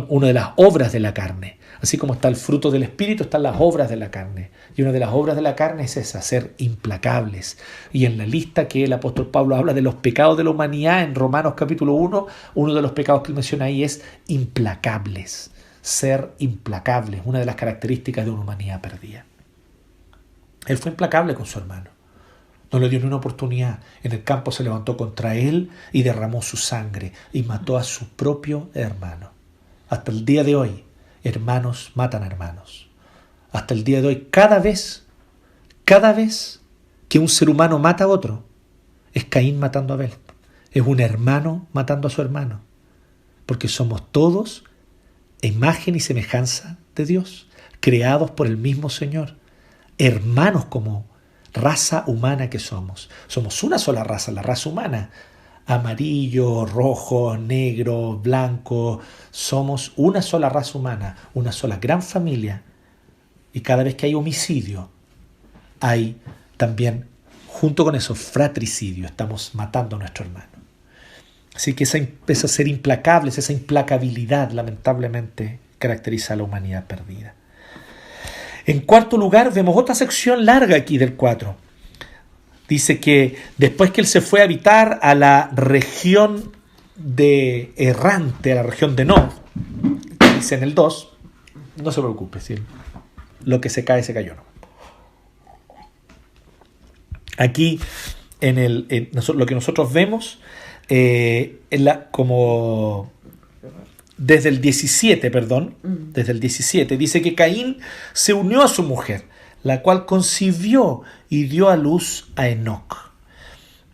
una de las obras de la carne. Así como está el fruto del Espíritu, están las obras de la carne. Y una de las obras de la carne es esa, ser implacables. Y en la lista que el apóstol Pablo habla de los pecados de la humanidad, en Romanos capítulo 1, uno de los pecados que él menciona ahí es implacables. Ser implacables, una de las características de una humanidad perdida. Él fue implacable con su hermano. No le dio ni una oportunidad. En el campo se levantó contra él y derramó su sangre y mató a su propio hermano. Hasta el día de hoy, hermanos matan a hermanos. Hasta el día de hoy, cada vez que un ser humano mata a otro, es Caín matando a Abel. Es un hermano matando a su hermano. Porque somos todos imagen y semejanza de Dios, creados por el mismo Señor, hermanos como raza humana que somos. Somos una sola raza, la raza humana. Amarillo, rojo, negro, blanco. Somos una sola raza humana, una sola gran familia. Y cada vez que hay homicidio, hay también, junto con eso, fratricidio. Estamos matando a nuestro hermano. Así que esa ser implacables, esa implacabilidad, lamentablemente, caracteriza a la humanidad perdida. En cuarto lugar, vemos otra sección larga aquí del 4. Dice que después que él se fue a habitar a la región de errante, a la región de Nod, dice en el 2, no se preocupe, ¿sí? Lo que se cae, se cayó, ¿no? Aquí, lo que nosotros vemos, como desde el 17, dice que Caín se unió a su mujer, la cual concibió y dio a luz a Enoc.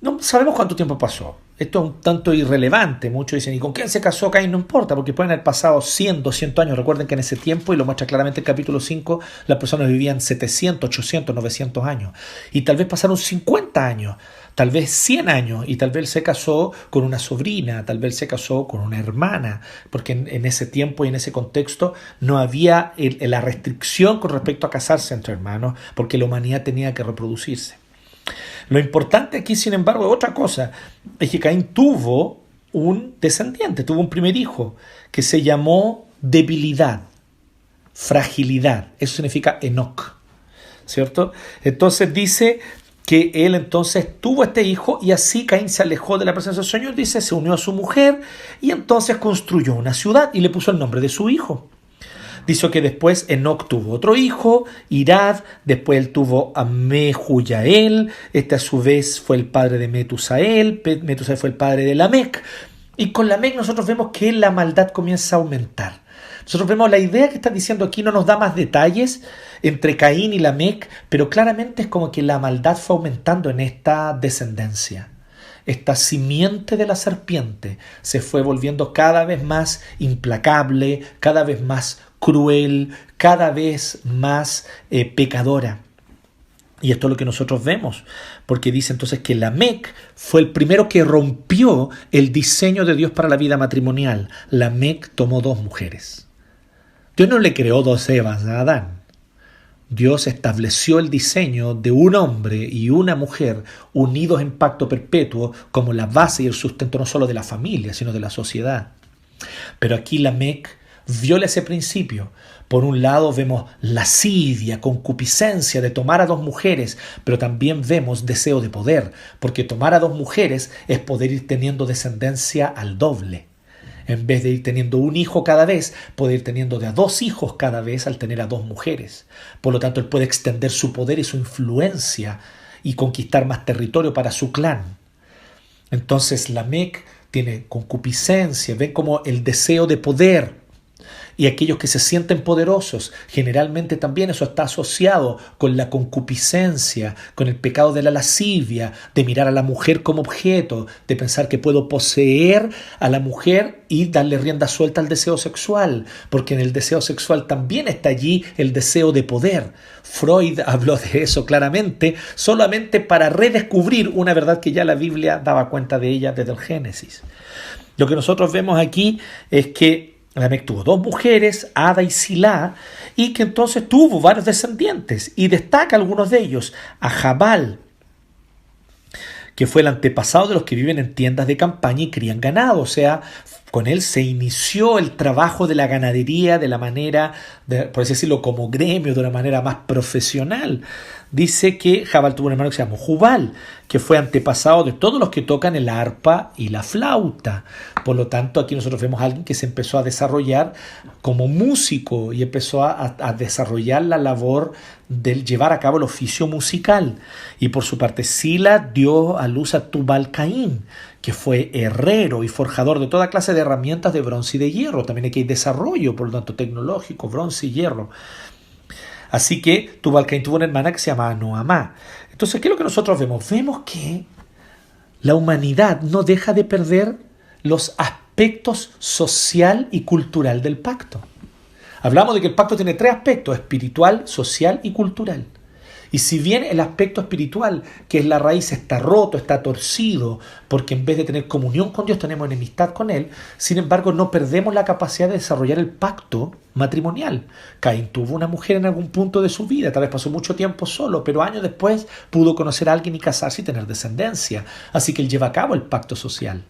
No sabemos cuánto tiempo pasó. Esto es un tanto irrelevante. Muchos dicen, ¿y con quién se casó Caín? No importa, porque pueden haber pasado 100, 200 años. Recuerden que en ese tiempo, y lo muestra claramente el capítulo 5, las personas vivían 700, 800, 900 años. Y tal vez pasaron 50 años, tal vez 100 años, y tal vez se casó con una sobrina, tal vez se casó con una hermana, porque en ese tiempo y en ese contexto no había la restricción con respecto a casarse entre hermanos, porque la humanidad tenía que reproducirse. Lo importante aquí, sin embargo, es otra cosa, es que Caín tuvo un descendiente, tuvo un primer hijo, que se llamó debilidad, fragilidad. Eso significa Enoc, ¿cierto? Entonces dice que él entonces tuvo este hijo y así Caín se alejó de la presencia del Señor, dice, se unió a su mujer y entonces construyó una ciudad y le puso el nombre de su hijo. Dice que después Enoc tuvo otro hijo, Irad, después él tuvo a Mehujael, este a su vez fue el padre de Metusael, Metusael fue el padre de Lamec, y con Lamec nosotros vemos que la maldad comienza a aumentar. Nosotros vemos la idea que está diciendo aquí, no nos da más detalles entre Caín y Lamec, pero claramente es como que la maldad fue aumentando en esta descendencia. Esta simiente de la serpiente se fue volviendo cada vez más implacable, cada vez más cruel, cada vez más pecadora. Y esto es lo que nosotros vemos, porque dice entonces que Lamec fue el primero que rompió el diseño de Dios para la vida matrimonial. Lamec tomó 2 mujeres. Dios no le creó 2 Evas a Adán. Dios estableció el diseño de un hombre y una mujer unidos en pacto perpetuo como la base y el sustento no solo de la familia, sino de la sociedad. Pero aquí Lamec viola ese principio. Por un lado vemos lascivia, concupiscencia de tomar a 2 mujeres, pero también vemos deseo de poder, porque tomar a 2 mujeres es poder ir teniendo descendencia al doble. En vez de ir teniendo un hijo cada vez, puede ir teniendo de a 2 hijos cada vez al tener a 2 mujeres. Por lo tanto, él puede extender su poder y su influencia y conquistar más territorio para su clan. Entonces, Lamec tiene concupiscencia, ven como el deseo de poder. Y aquellos que se sienten poderosos, generalmente también eso está asociado con la concupiscencia, con el pecado de la lascivia, de mirar a la mujer como objeto, de pensar que puedo poseer a la mujer y darle rienda suelta al deseo sexual, porque en el deseo sexual también está allí el deseo de poder. Freud habló de eso claramente, solamente para redescubrir una verdad que ya la Biblia daba cuenta de ella desde el Génesis. Lo que nosotros vemos aquí es que Lamec tuvo 2 mujeres, Ada y Silá, y que entonces tuvo varios descendientes, y destaca algunos de ellos, a Jabal, que fue el antepasado de los que viven en tiendas de campaña y crían ganado, o sea, Con él se inició el trabajo de la ganadería de la manera, por así decirlo, como gremio, de una manera más profesional. Dice que Jabal tuvo un hermano que se llamó Jubal, que fue antepasado de todos los que tocan el arpa y la flauta. Por lo tanto, aquí nosotros vemos a alguien que se empezó a desarrollar como músico y empezó a desarrollar la labor de llevar a cabo el oficio musical. Y por su parte, Sila dio a luz a Tubal-Caín, que fue herrero y forjador de toda clase de herramientas de bronce y de hierro. También aquí hay desarrollo, por lo tanto, tecnológico, bronce y hierro. Así que Tubal-Caín tuvo una hermana que se llamaba Noamá. Entonces, ¿qué es lo que nosotros vemos? Vemos que la humanidad no deja de perder los aspectos social y cultural del pacto. Hablamos de que el pacto tiene 3 aspectos: espiritual, social y cultural. Y si bien el aspecto espiritual, que es la raíz, está roto, está torcido, porque en vez de tener comunión con Dios tenemos enemistad con Él, sin embargo no perdemos la capacidad de desarrollar el pacto matrimonial. Caín tuvo una mujer en algún punto de su vida, tal vez pasó mucho tiempo solo, pero años después pudo conocer a alguien y casarse y tener descendencia. Así que él lleva a cabo el pacto social.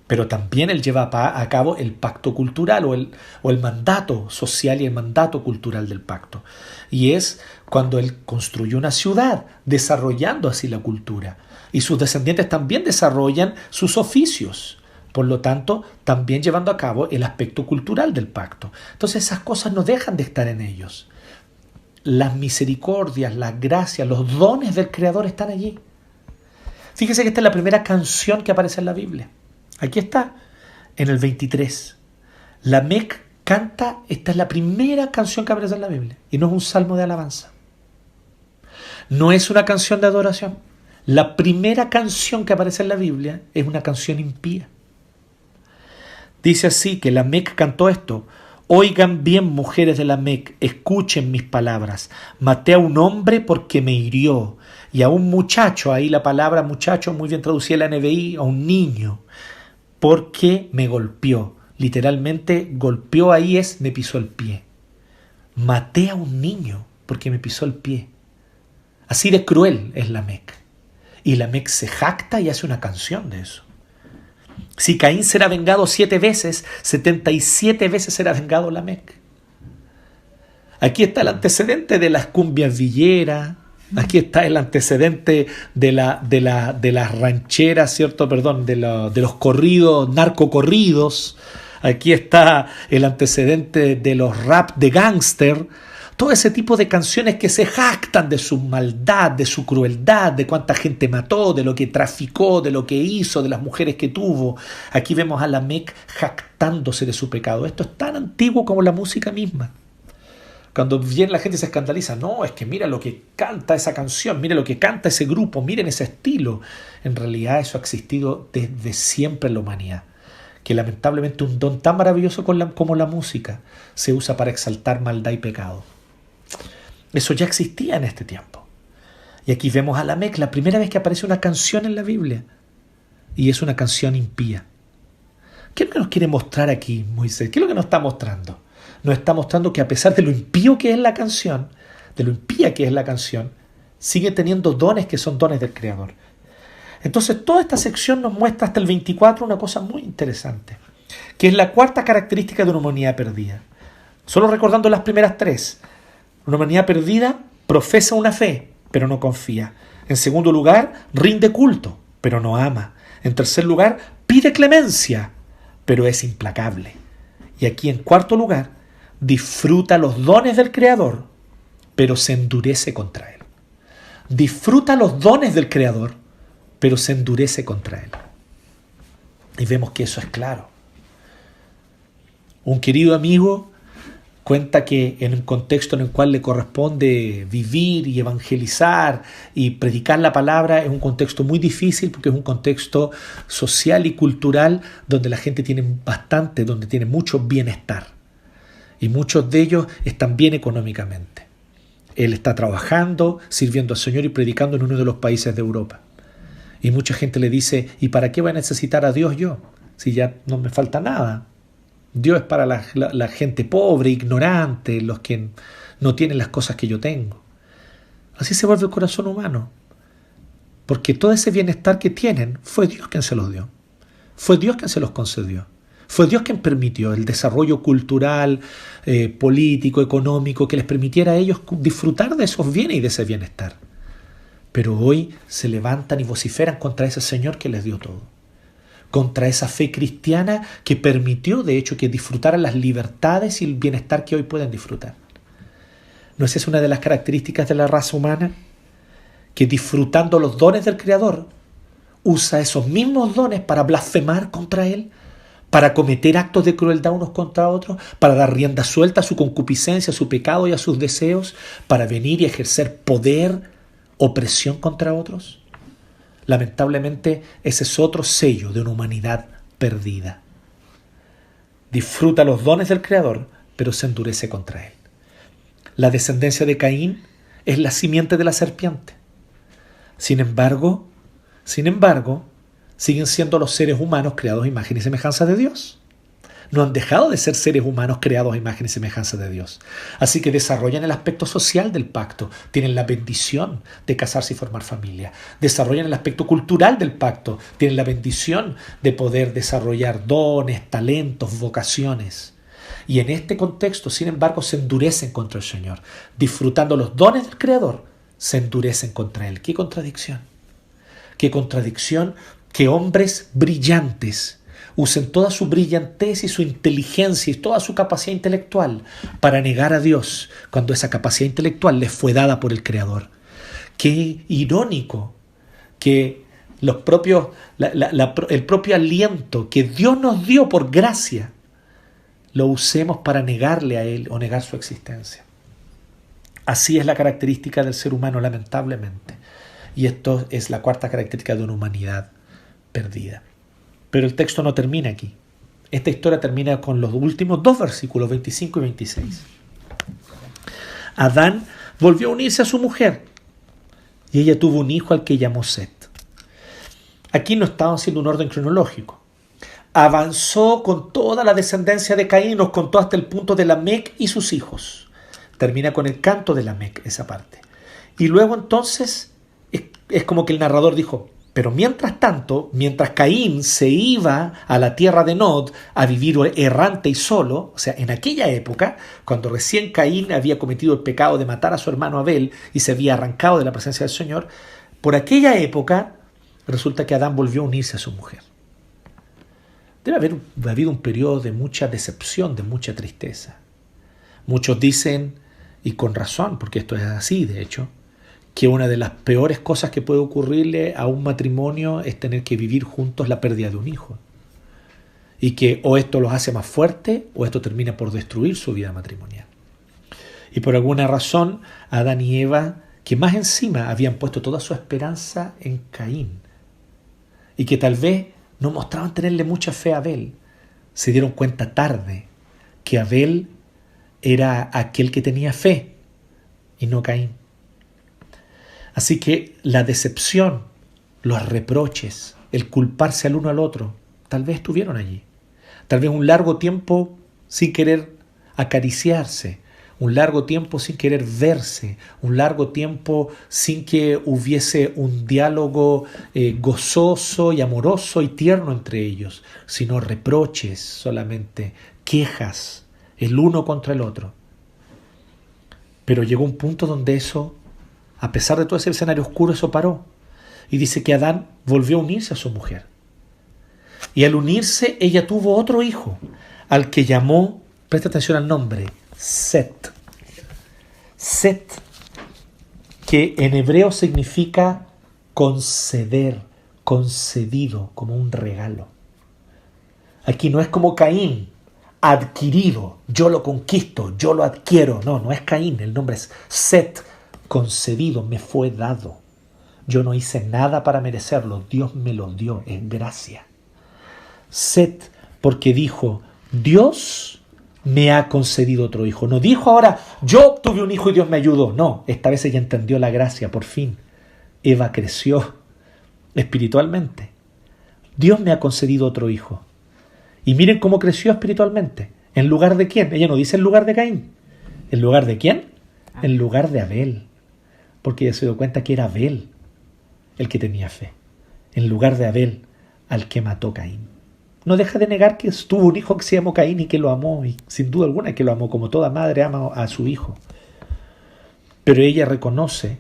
Pero también él lleva a cabo el pacto cultural o el mandato social y el mandato cultural del pacto. Y es cuando él construyó una ciudad, desarrollando así la cultura. Y sus descendientes también desarrollan sus oficios. Por lo tanto, también llevando a cabo el aspecto cultural del pacto. Entonces esas cosas no dejan de estar en ellos. Las misericordias, las gracias, los dones del Creador están allí. Fíjese que esta es la primera canción que aparece en la Biblia. Aquí está, en el 23. Lamec canta, esta es la primera canción que aparece en la Biblia. Y no es un salmo de alabanza. No es una canción de adoración. La primera canción que aparece en la Biblia es una canción impía. Dice así que Lamec cantó esto: oigan bien, mujeres de Lamec, escuchen mis palabras. Maté a un hombre porque me hirió, y a un muchacho, ahí la palabra muchacho muy bien traducida en la NBI, a un niño, porque me golpeó. Literalmente, golpeó ahí es me pisó el pie. Maté a un niño porque me pisó el pie. Así de cruel es Lamec. Y Lamec se jacta y hace una canción de eso. Si Caín será vengado 7 veces, 77 veces será vengado Lamec. Aquí está el antecedente de las cumbias villeras. Aquí está el antecedente de las rancheras, ¿cierto? Perdón, de los corridos, narcocorridos. Aquí está el antecedente de los rap de gángster. Todo ese tipo de canciones que se jactan de su maldad, de su crueldad, de cuánta gente mató, de lo que traficó, de lo que hizo, de las mujeres que tuvo. Aquí vemos a Lamec jactándose de su pecado. Esto es tan antiguo como la música misma. Cuando viene la gente se escandaliza, no, es que mira lo que canta esa canción, mira lo que canta ese grupo, miren ese estilo. En realidad eso ha existido desde siempre en la humanidad. Que lamentablemente un don tan maravilloso como la música se usa para exaltar maldad y pecado. Eso ya existía en este tiempo. Y aquí vemos a Lamec, la primera vez que aparece una canción en la Biblia. Y es una canción impía. ¿Qué es lo que nos quiere mostrar aquí Moisés? ¿Qué es lo que nos está mostrando? Nos está mostrando que a pesar de lo impío que es la canción, de lo impía que es la canción, sigue teniendo dones que son dones del Creador. Entonces toda esta sección nos muestra hasta el 24 una cosa muy interesante, que es la 4ª característica de una humanidad perdida. Solo recordando las primeras 3. Una humanidad perdida profesa una fe, pero no confía. En segundo lugar, rinde culto, pero no ama. En tercer lugar, pide clemencia, pero es implacable. Y aquí en cuarto lugar, disfruta los dones del Creador, pero se endurece contra Él. Disfruta los dones del Creador, pero se endurece contra Él. Y vemos que eso es claro. Un querido amigo cuenta que en un contexto en el cual le corresponde vivir y evangelizar y predicar la palabra es un contexto muy difícil porque es un contexto social y cultural donde la gente tiene bastante, donde tiene mucho bienestar. Y muchos de ellos están bien económicamente. Él está trabajando, sirviendo al Señor y predicando en uno de los países de Europa. Y mucha gente le dice, ¿y para qué voy a necesitar a Dios yo? Si ya no me falta nada. Dios es para la gente pobre, ignorante, los que no tienen las cosas que yo tengo. Así se vuelve el corazón humano. Porque todo ese bienestar que tienen fue Dios quien se los dio. Fue Dios quien se los concedió. Fue Dios quien permitió el desarrollo cultural, político, económico, que les permitiera a ellos disfrutar de esos bienes y de ese bienestar. Pero hoy se levantan y vociferan contra ese Señor que les dio todo. Contra esa fe cristiana que permitió, de hecho, que disfrutaran las libertades y el bienestar que hoy pueden disfrutar. ¿No es esa una de las características de la raza humana? Que disfrutando los dones del Creador, usa esos mismos dones para blasfemar contra Él, para cometer actos de crueldad unos contra otros, para dar rienda suelta a su concupiscencia, a su pecado y a sus deseos, para venir y ejercer poder, opresión contra otros. Lamentablemente, ese es otro sello de una humanidad perdida. Disfruta los dones del Creador, pero se endurece contra Él. La descendencia de Caín es la simiente de la serpiente. Sin embargo, siguen siendo los seres humanos creados a imagen y semejanza de Dios. No han dejado de ser seres humanos creados a imagen y semejanza de Dios. Así que desarrollan el aspecto social del pacto. Tienen la bendición de casarse y formar familia. Desarrollan el aspecto cultural del pacto. Tienen la bendición de poder desarrollar dones, talentos, vocaciones. Y en este contexto, sin embargo, se endurecen contra el Señor. Disfrutando los dones del Creador, se endurecen contra Él. ¡Qué contradicción! ¡Qué contradicción! Que hombres brillantes usen toda su brillantez y su inteligencia y toda su capacidad intelectual para negar a Dios cuando esa capacidad intelectual les fue dada por el Creador. Qué irónico que el propio aliento que Dios nos dio por gracia lo usemos para negarle a Él o negar su existencia. Así es la característica del ser humano, lamentablemente. Y esto es la cuarta característica de una humanidad perdida. Pero el texto no termina aquí. Esta historia termina con los últimos dos versículos, 25 y 26. Adán volvió a unirse a su mujer y ella tuvo un hijo al que llamó Set. Aquí no estamos haciendo un orden cronológico. Avanzó con toda la descendencia de Caín y nos contó hasta el punto de Lamec y sus hijos. Termina con el canto de Lamec, esa parte. Y luego entonces es como que el narrador dijo: pero mientras tanto, mientras Caín se iba a la tierra de Nod a vivir errante y solo, o sea, en aquella época, cuando recién Caín había cometido el pecado de matar a su hermano Abel y se había arrancado de la presencia del Señor, por aquella época resulta que Adán volvió a unirse a su mujer. Debe haber habido un periodo de mucha decepción, de mucha tristeza. Muchos dicen, y con razón, porque esto es así de hecho, que una de las peores cosas que puede ocurrirle a un matrimonio es tener que vivir juntos la pérdida de un hijo. Y que o esto los hace más fuertes o esto termina por destruir su vida matrimonial. Y por alguna razón, Adán y Eva, que más encima habían puesto toda su esperanza en Caín, y que tal vez no mostraban tenerle mucha fe a Abel, se dieron cuenta tarde que Abel era aquel que tenía fe y no Caín. Así que la decepción, los reproches, el culparse al uno al otro, tal vez estuvieron allí. Tal vez un largo tiempo sin querer acariciarse, un largo tiempo sin querer verse, un largo tiempo sin que hubiese un diálogo gozoso y amoroso y tierno entre ellos, sino reproches solamente, quejas, el uno contra el otro. Pero llegó un punto donde eso, a pesar de todo ese escenario oscuro, eso paró. Y dice que Adán volvió a unirse a su mujer. Y al unirse, ella tuvo otro hijo, al que llamó, presta atención al nombre, Set. Set, que en hebreo significa conceder, concedido, como un regalo. Aquí no es como Caín, adquirido, yo lo conquisto, yo lo adquiero. No, no es Caín, el nombre es Set, concedido, me fue dado. Yo no hice nada para merecerlo, Dios me lo dio, es gracia. Set, porque dijo, Dios me ha concedido otro hijo. No dijo ahora, yo tuve un hijo y Dios me ayudó. No, esta vez ella entendió la gracia, por fin. Eva creció espiritualmente. Dios me ha concedido otro hijo. Y miren cómo creció espiritualmente. ¿En lugar de quién? Ella no dice en lugar de Caín. ¿En lugar de quién? En lugar de Abel. Porque ella se dio cuenta que era Abel el que tenía fe. En lugar de Abel, al que mató Caín. no deja de negar que tuvo un hijo que se llamó Caín y que lo amó, y sin duda alguna que lo amó, como toda madre ama a su hijo. Pero ella reconoce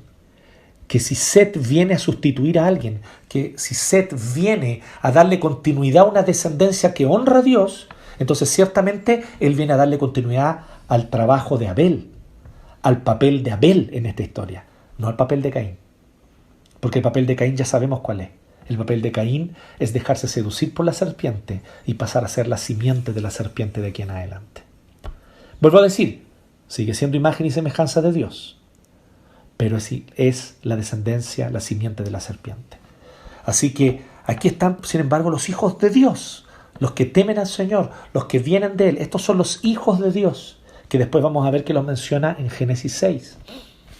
que si Set viene a sustituir a alguien, que si Set viene a darle continuidad a una descendencia que honra a Dios, entonces ciertamente él viene a darle continuidad al trabajo de Abel, al papel de Abel en esta historia, no al papel de Caín. Porque el papel de Caín ya sabemos cuál es. El papel de Caín es dejarse seducir por la serpiente y pasar a ser la simiente de la serpiente de aquí en adelante. Vuelvo a decir, sigue siendo imagen y semejanza de Dios, pero es la descendencia, la simiente de la serpiente. Así que aquí están, sin embargo, los hijos de Dios, los que temen al Señor, los que vienen de Él. Estos son los hijos de Dios, que después vamos a ver que los menciona en Génesis 6.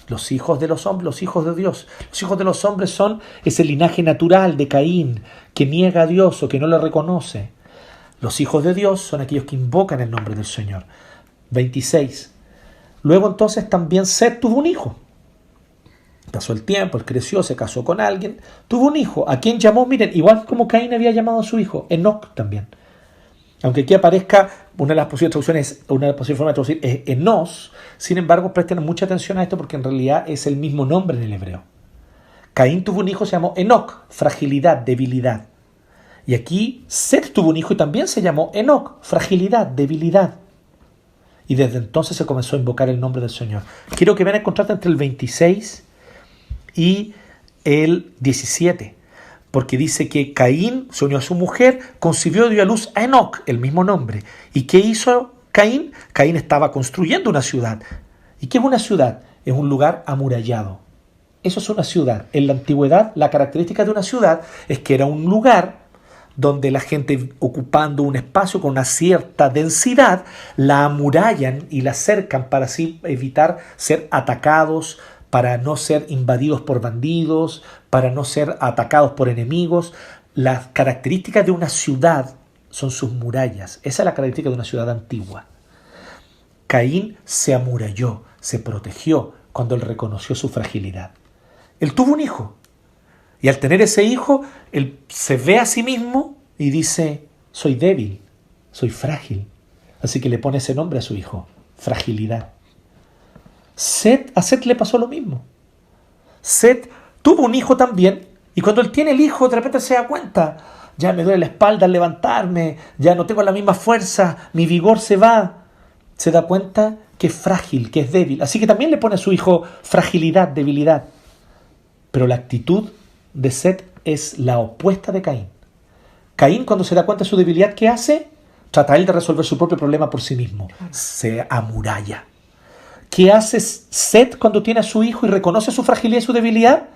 Los hijos de los hombres, los hijos de Dios. Los hijos de los hombres son ese linaje natural de Caín, que niega a Dios o que no le reconoce. Los hijos de Dios son aquellos que invocan el nombre del Señor. 26. Luego entonces también Set tuvo un hijo. Pasó el tiempo, él creció, se casó con alguien, tuvo un hijo, a quien llamó, miren, igual como Caín había llamado a su hijo, Enoc también. Aunque aquí aparezca, una de las posibles traducciones, una de las posibles formas de traducir es Enos, sin embargo presten mucha atención a esto porque en realidad es el mismo nombre en el hebreo. Caín tuvo un hijo, se llamó Enoc, fragilidad, debilidad. Y aquí Set tuvo un hijo y también se llamó Enoc, fragilidad, debilidad. Y desde entonces se comenzó a invocar el nombre del Señor. Quiero que vean el contraste entre el 26 y el 17. Porque dice que Caín se unió a su mujer, concibió y dio a luz a Enoc, el mismo nombre. ¿Y qué hizo Caín? Caín estaba construyendo una ciudad. ¿Y qué es una ciudad? Es un lugar amurallado. Eso es una ciudad. En la antigüedad, la característica de una ciudad es que era un lugar donde la gente, ocupando un espacio con una cierta densidad, la amurallan y la cercan para así evitar ser atacados, para no ser invadidos por bandidos, para no ser atacados por enemigos. Las características de una ciudad son sus murallas. Esa es la característica de una ciudad antigua. Caín se amuralló, se protegió cuando él reconoció su fragilidad. Él tuvo un hijo. Y al tener ese hijo, él se ve a sí mismo y dice, soy débil, soy frágil. Así que le pone ese nombre a su hijo, fragilidad. A Set le pasó lo mismo. Set tuvo un hijo también, y cuando él tiene el hijo, de repente se da cuenta, ya me duele la espalda al levantarme, ya no tengo la misma fuerza, mi vigor se va. Se da cuenta que es frágil, que es débil. Así que también le pone a su hijo fragilidad, debilidad. Pero la actitud de Set es la opuesta de Caín. Caín, cuando se da cuenta de su debilidad, ¿qué hace? Trata él de resolver su propio problema por sí mismo. Se amuralla. ¿Qué hace Set cuando tiene a su hijo y reconoce su fragilidad y su debilidad?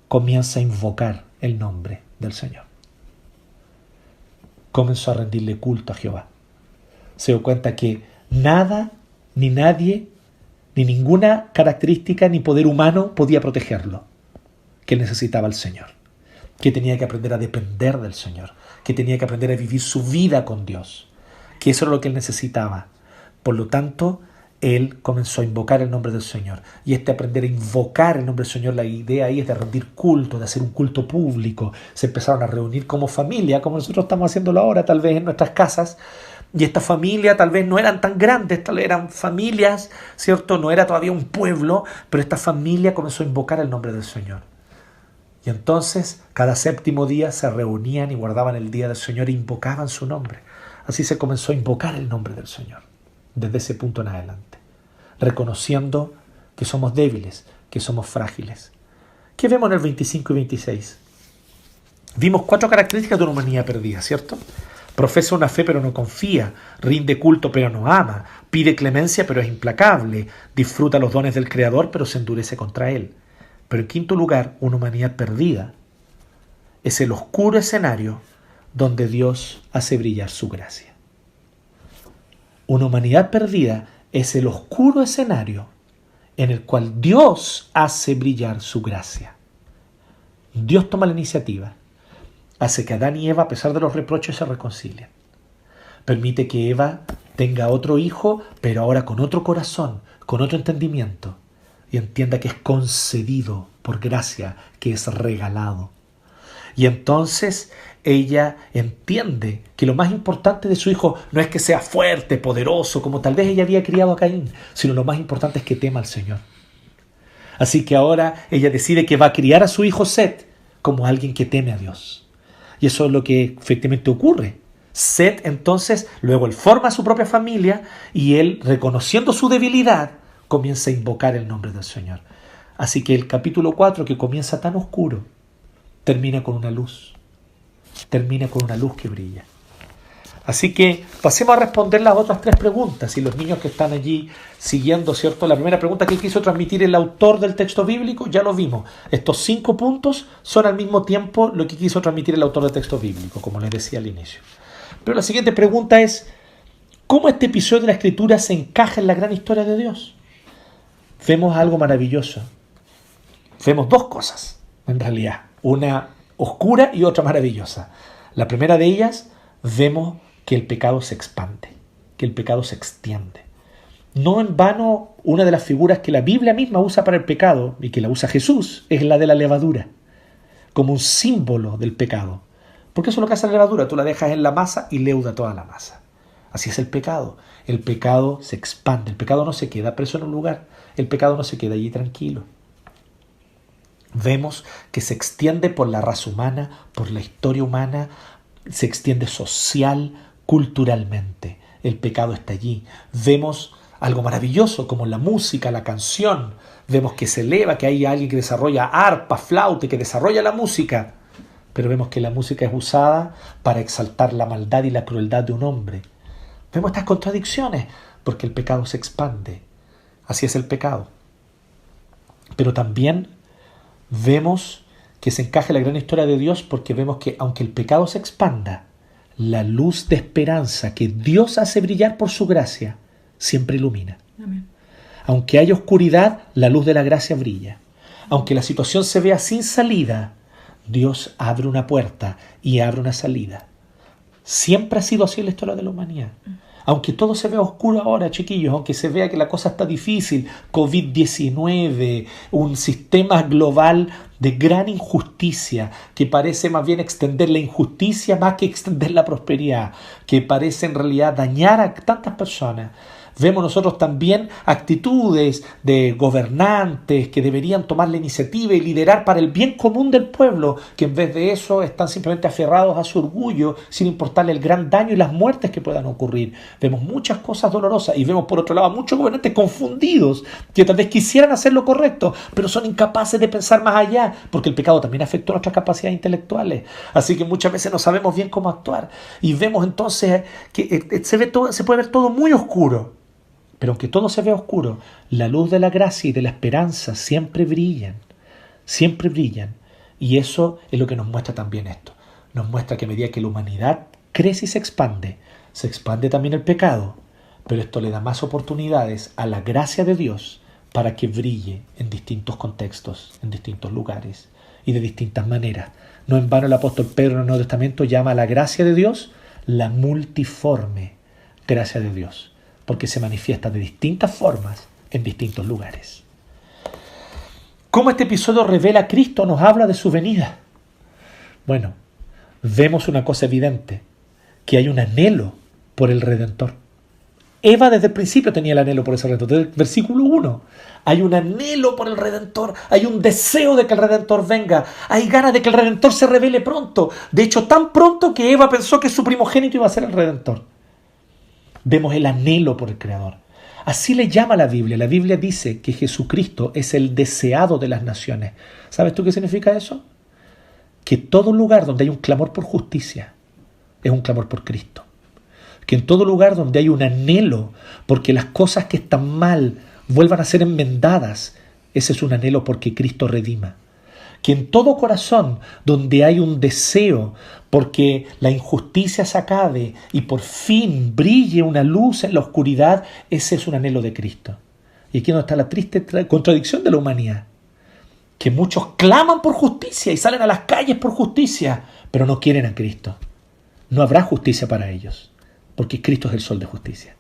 Comienza a invocar el nombre del Señor. Comenzó a rendirle culto a Jehová. Se dio cuenta que nada, ni nadie, ni ninguna característica, ni poder humano podía protegerlo. Que él necesitaba al Señor. Que tenía que aprender a depender del Señor. Que tenía que aprender a vivir su vida con Dios. Que eso era lo que él necesitaba. Por lo tanto, él comenzó a invocar el nombre del Señor. Y aprender a invocar el nombre del Señor, la idea ahí es de rendir culto, de hacer un culto público. Se empezaron a reunir como familia, como nosotros estamos haciéndolo ahora, tal vez en nuestras casas. Y esta familia tal vez no eran tan grandes, tal vez eran familias, ¿cierto? No era todavía un pueblo, pero esta familia comenzó a invocar el nombre del Señor. Y entonces, cada séptimo día se reunían y guardaban el día del Señor e invocaban su nombre. Así se comenzó a invocar el nombre del Señor, desde ese punto en adelante, reconociendo que somos débiles, que somos frágiles. ¿Qué vemos en el 25 y 26? Vimos 4 características de una humanidad perdida, ¿cierto? Profesa una fe pero no confía, rinde culto pero no ama, pide clemencia pero es implacable, disfruta los dones del Creador pero se endurece contra Él. Pero en quinto lugar, una humanidad perdida es el oscuro escenario donde Dios hace brillar su gracia. Una humanidad perdida es el oscuro escenario en el cual Dios hace brillar su gracia. Dios toma la iniciativa, hace que Adán y Eva, a pesar de los reproches, se reconcilien. Permite que Eva tenga otro hijo, pero ahora con otro corazón, con otro entendimiento, y entienda que es concedido por gracia, que es regalado. Y entonces ella entiende que lo más importante de su hijo no es que sea fuerte, poderoso, como tal vez ella había criado a Caín, sino lo más importante es que tema al Señor. Así que ahora ella decide que va a criar a su hijo Set como alguien que teme a Dios. Y eso es lo que efectivamente ocurre. Set entonces, luego él forma su propia familia y él, reconociendo su debilidad, comienza a invocar el nombre del Señor. Así que el capítulo 4, que comienza tan oscuro, termina con una luz. Termina con una luz que brilla. Así que pasemos a responder las otras 3 preguntas. Y los niños que están allí siguiendo, ¿cierto? La primera pregunta que quiso transmitir el autor del texto bíblico, ya lo vimos. Estos 5 puntos son al mismo tiempo lo que quiso transmitir el autor del texto bíblico, como les decía al inicio. Pero la siguiente pregunta es, ¿cómo este episodio de la Escritura se encaja en la gran historia de Dios? Vemos algo maravilloso. Vemos 2 cosas, en realidad. Una oscura y otra maravillosa. La primera de ellas, vemos que el pecado se expande, que el pecado se extiende. No en vano, una de las figuras que la Biblia misma usa para el pecado, y que la usa Jesús, es la de la levadura, como un símbolo del pecado. Porque eso es lo que hace la levadura, tú la dejas en la masa y leuda toda la masa. Así es el pecado. El pecado se expande, el pecado no se queda preso en un lugar, el pecado no se queda allí tranquilo. Vemos que se extiende por la raza humana, por la historia humana, se extiende social, culturalmente. El pecado está allí. Vemos algo maravilloso como la música, la canción. Vemos que se eleva, que hay alguien que desarrolla arpa, flauta, que desarrolla la música. Pero vemos que la música es usada para exaltar la maldad y la crueldad de un hombre. Vemos estas contradicciones porque el pecado se expande. Así es el pecado. Pero también vemos que se encaja en la gran historia de Dios porque vemos que aunque el pecado se expanda, la luz de esperanza que Dios hace brillar por su gracia siempre ilumina. Amén. Aunque haya oscuridad, la luz de la gracia brilla. Aunque la situación se vea sin salida, Dios abre una puerta y abre una salida. Siempre ha sido así en la historia de la humanidad. Aunque todo se vea oscuro ahora, chiquillos, aunque se vea que la cosa está difícil, COVID-19, un sistema global de gran injusticia, que parece más bien extender la injusticia más que extender la prosperidad, que parece en realidad dañar a tantas personas. Vemos nosotros también actitudes de gobernantes que deberían tomar la iniciativa y liderar para el bien común del pueblo, que en vez de eso están simplemente aferrados a su orgullo sin importarle el gran daño y las muertes que puedan ocurrir. Vemos muchas cosas dolorosas y vemos por otro lado a muchos gobernantes confundidos que tal vez quisieran hacer lo correcto, pero son incapaces de pensar más allá, porque el pecado también afectó nuestras capacidades intelectuales. Así que muchas veces no sabemos bien cómo actuar y vemos entonces que se puede ver todo muy oscuro. Pero aunque todo se vea oscuro, la luz de la gracia y de la esperanza siempre brillan. Siempre brillan. Y eso es lo que nos muestra también esto. Nos muestra que a medida que la humanidad crece y se expande también el pecado. Pero esto le da más oportunidades a la gracia de Dios para que brille en distintos contextos, en distintos lugares y de distintas maneras. No en vano el apóstol Pedro en el Nuevo Testamento llama a la gracia de Dios la multiforme gracia de Dios, porque se manifiesta de distintas formas en distintos lugares. ¿Cómo este episodio revela a Cristo, nos habla de su venida? Bueno, vemos una cosa evidente, que hay un anhelo por el Redentor. Eva desde el principio tenía el anhelo por ese Redentor. Desde el versículo 1, hay un anhelo por el Redentor, hay un deseo de que el Redentor venga, hay ganas de que el Redentor se revele pronto. De hecho, tan pronto que Eva pensó que su primogénito iba a ser el Redentor. Vemos el anhelo por el Creador. Así le llama la Biblia. La Biblia dice que Jesucristo es el deseado de las naciones. ¿Sabes tú qué significa eso? Que todo lugar donde hay un clamor por justicia es un clamor por Cristo. Que en todo lugar donde hay un anhelo porque las cosas que están mal vuelvan a ser enmendadas, ese es un anhelo porque Cristo redima. Que en todo corazón donde hay un deseo porque la injusticia se acabe y por fin brille una luz en la oscuridad, ese es un anhelo de Cristo. Y aquí es donde está la triste contradicción de la humanidad. Que muchos claman por justicia y salen a las calles por justicia, pero no quieren a Cristo. No habrá justicia para ellos, porque Cristo es el sol de justicia.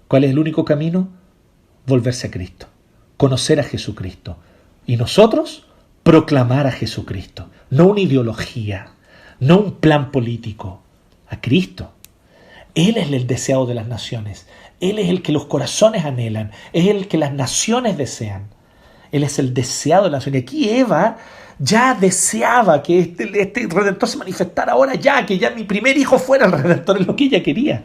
¿Cuál es el único camino? Volverse a Cristo, conocer a Jesucristo. Y nosotros proclamar a Jesucristo, no una ideología, no un plan político, a Cristo. Él es el deseado de las naciones, Él es el que los corazones anhelan, es el que las naciones desean. Él es el deseado de la nación. Y aquí Eva ya deseaba que este Redentor se manifestara ahora ya, que ya mi primer hijo fuera el Redentor, es lo que ella quería.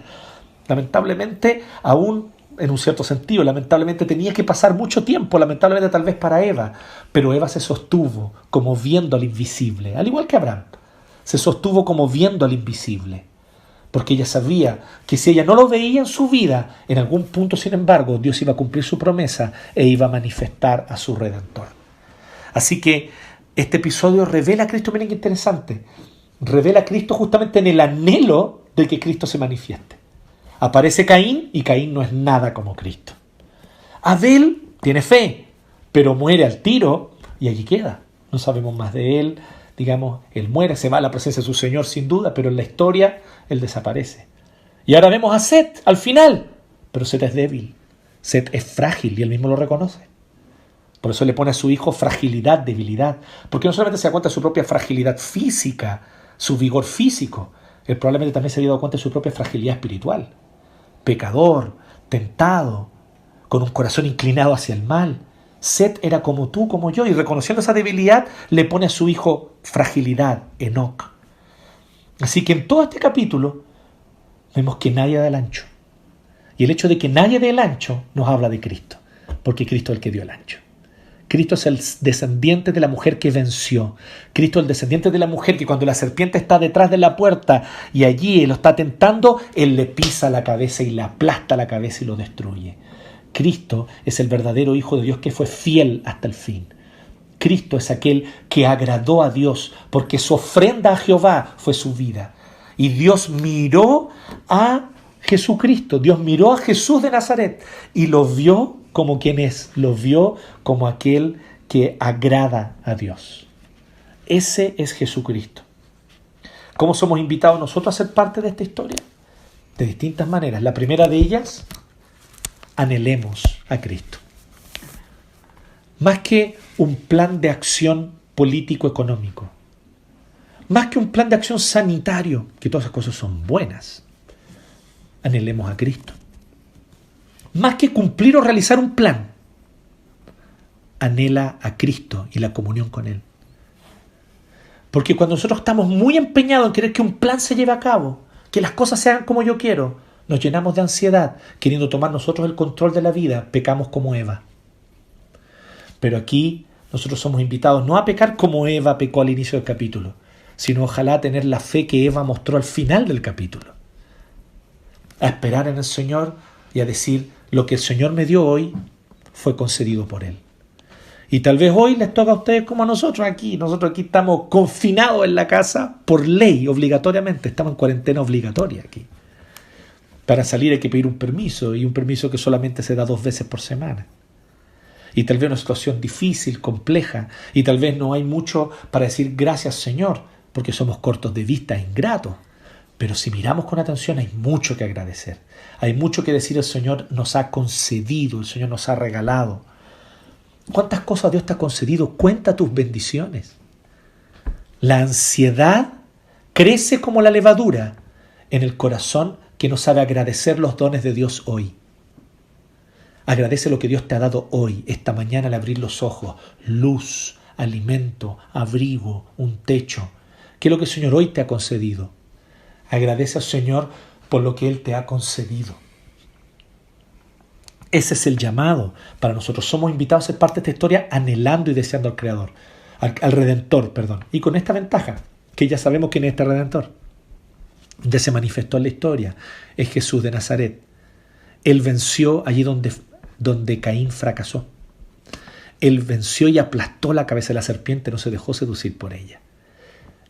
Lamentablemente, aún en un cierto sentido, lamentablemente tenía que pasar mucho tiempo, lamentablemente tal vez para Eva, pero Eva se sostuvo como viendo al invisible, al igual que Abraham, se sostuvo como viendo al invisible, porque ella sabía que si ella no lo veía en su vida, en algún punto, sin embargo, Dios iba a cumplir su promesa e iba a manifestar a su Redentor. Así que este episodio revela a Cristo, miren qué interesante, revela a Cristo justamente en el anhelo de que Cristo se manifieste. Aparece Caín y Caín no es nada como Cristo. Abel tiene fe, pero muere al tiro y allí queda. No sabemos más de él. Digamos, él muere, se va a la presencia de su Señor sin duda, pero en la historia él desaparece. Y ahora vemos a Set al final, pero Set es débil, Set es frágil y él mismo lo reconoce. Por eso le pone a su hijo fragilidad, debilidad, porque no solamente se da cuenta de su propia fragilidad física, su vigor físico, él probablemente también se había dado cuenta de su propia fragilidad espiritual. Pecador, tentado, con un corazón inclinado hacia el mal. Set era como tú, como yo, y reconociendo esa debilidad, le pone a su hijo fragilidad, Enoc. Así que en todo este capítulo vemos que nadie da el ancho. Y el hecho de que nadie dé el ancho nos habla de Cristo, porque Cristo es el que dio el ancho. Cristo es el descendiente de la mujer que venció. Cristo es el descendiente de la mujer que cuando la serpiente está detrás de la puerta y allí él lo está tentando, él le pisa la cabeza y le aplasta la cabeza y lo destruye. Cristo es el verdadero Hijo de Dios que fue fiel hasta el fin. Cristo es aquel que agradó a Dios porque su ofrenda a Jehová fue su vida. Y Dios miró a Jesucristo, Dios miró a Jesús de Nazaret y lo vio como quien es, lo vio como aquel que agrada a Dios. Ese es Jesucristo. ¿Cómo somos invitados nosotros a ser parte de esta historia? De distintas maneras. La primera de ellas, anhelemos a Cristo. Más que un plan de acción político-económico, más que un plan de acción sanitario, que todas esas cosas son buenas, anhelemos a Cristo. Más que cumplir o realizar un plan, anhela a Cristo y la comunión con Él. Porque cuando nosotros estamos muy empeñados en querer que un plan se lleve a cabo, que las cosas se hagan como yo quiero, nos llenamos de ansiedad, queriendo tomar nosotros el control de la vida, pecamos como Eva. Pero aquí nosotros somos invitados no a pecar como Eva pecó al inicio del capítulo, sino ojalá a tener la fe que Eva mostró al final del capítulo. A esperar en el Señor y a decir, lo que el Señor me dio hoy fue concedido por Él. Y tal vez hoy les toca a ustedes como a nosotros aquí. Nosotros aquí estamos confinados en la casa por ley, obligatoriamente. Estamos en cuarentena obligatoria aquí. Para salir hay que pedir un permiso, y un permiso que solamente se da 2 veces por semana. Y tal vez una situación difícil, compleja, y tal vez no hay mucho para decir gracias Señor, porque somos cortos de vista, ingratos. Pero si miramos con atención hay mucho que agradecer. Hay mucho que decir el Señor nos ha concedido, el Señor nos ha regalado. ¿Cuántas cosas Dios te ha concedido? Cuenta tus bendiciones. La ansiedad crece como la levadura en el corazón que no sabe agradecer los dones de Dios hoy. Agradece lo que Dios te ha dado hoy, esta mañana al abrir los ojos. Luz, alimento, abrigo, un techo. ¿Qué es lo que el Señor hoy te ha concedido? Agradece al Señor por lo que Él te ha concedido. Ese es el llamado para nosotros. Somos invitados a ser parte de esta historia anhelando y deseando al Creador, al Redentor, perdón. Y con esta ventaja, que ya sabemos quién es este Redentor. Ya se manifestó en la historia. Es Jesús de Nazaret. Él venció allí donde Caín fracasó. Él venció y aplastó la cabeza de la serpiente, no se dejó seducir por ella.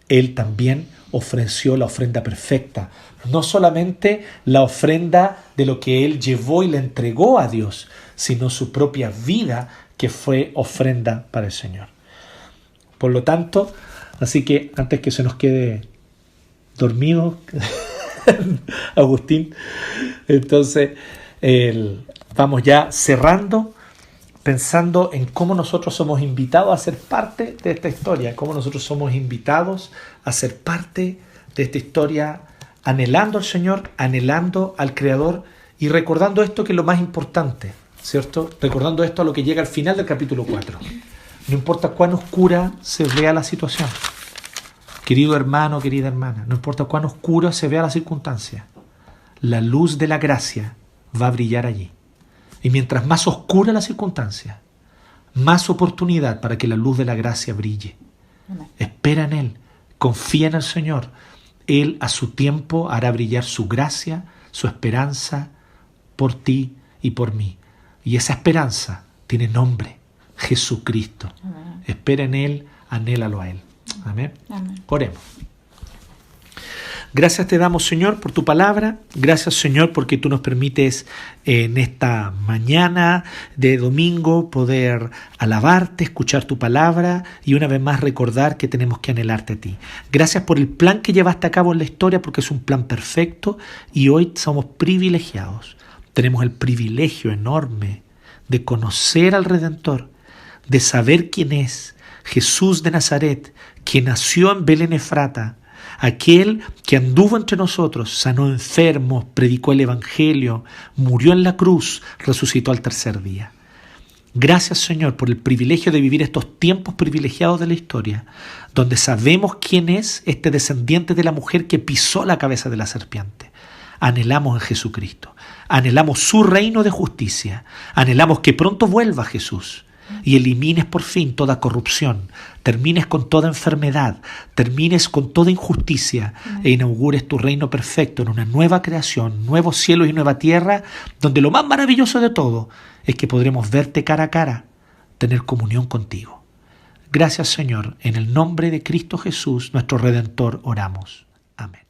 Él también ofreció la ofrenda perfecta, no solamente la ofrenda de lo que Él llevó y le entregó a Dios, sino su propia vida que fue ofrenda para el Señor. Por lo tanto, así que antes que se nos quede dormido Agustín, entonces vamos ya cerrando. pensando en cómo nosotros somos invitados a ser parte de esta historia, cómo nosotros somos invitados a ser parte de esta historia, anhelando al Señor, anhelando al Creador y recordando esto que es lo más importante, ¿cierto? Recordando esto a lo que llega al final del capítulo 4. No importa cuán oscura se vea la situación, querido hermano, querida hermana, no importa cuán oscura se vea la circunstancia, la luz de la gracia va a brillar allí. Y mientras más oscura la circunstancia, más oportunidad para que la luz de la gracia brille. Amén. Espera en Él, confía en el Señor. Él a su tiempo hará brillar su gracia, su esperanza por ti y por mí. Y esa esperanza tiene nombre, Jesucristo. Amén. Espera en Él, anhélalo a Él. Amén. Amén. Oremos. Gracias te damos, Señor, por tu palabra. Gracias, Señor, porque tú nos permites en esta mañana de domingo poder alabarte, escuchar tu palabra y una vez más recordar que tenemos que anhelarte a ti. Gracias por el plan que llevaste a cabo en la historia, porque es un plan perfecto y hoy somos privilegiados. Tenemos el privilegio enorme de conocer al Redentor, de saber quién es Jesús de Nazaret, que nació en Belén Efrata, aquel que anduvo entre nosotros, sanó enfermos, predicó el Evangelio, murió en la cruz, resucitó al tercer día. Gracias, Señor, por el privilegio de vivir estos tiempos privilegiados de la historia, donde sabemos quién es este descendiente de la mujer que pisó la cabeza de la serpiente. Anhelamos en Jesucristo, anhelamos su reino de justicia, anhelamos que pronto vuelva Jesús y elimines por fin toda corrupción, termines con toda enfermedad, termines con toda injusticia e inaugures tu reino perfecto en una nueva creación, nuevos cielos y nueva tierra, donde lo más maravilloso de todo es que podremos verte cara a cara, tener comunión contigo. Gracias, Señor, en el nombre de Cristo Jesús, nuestro Redentor, oramos. Amén.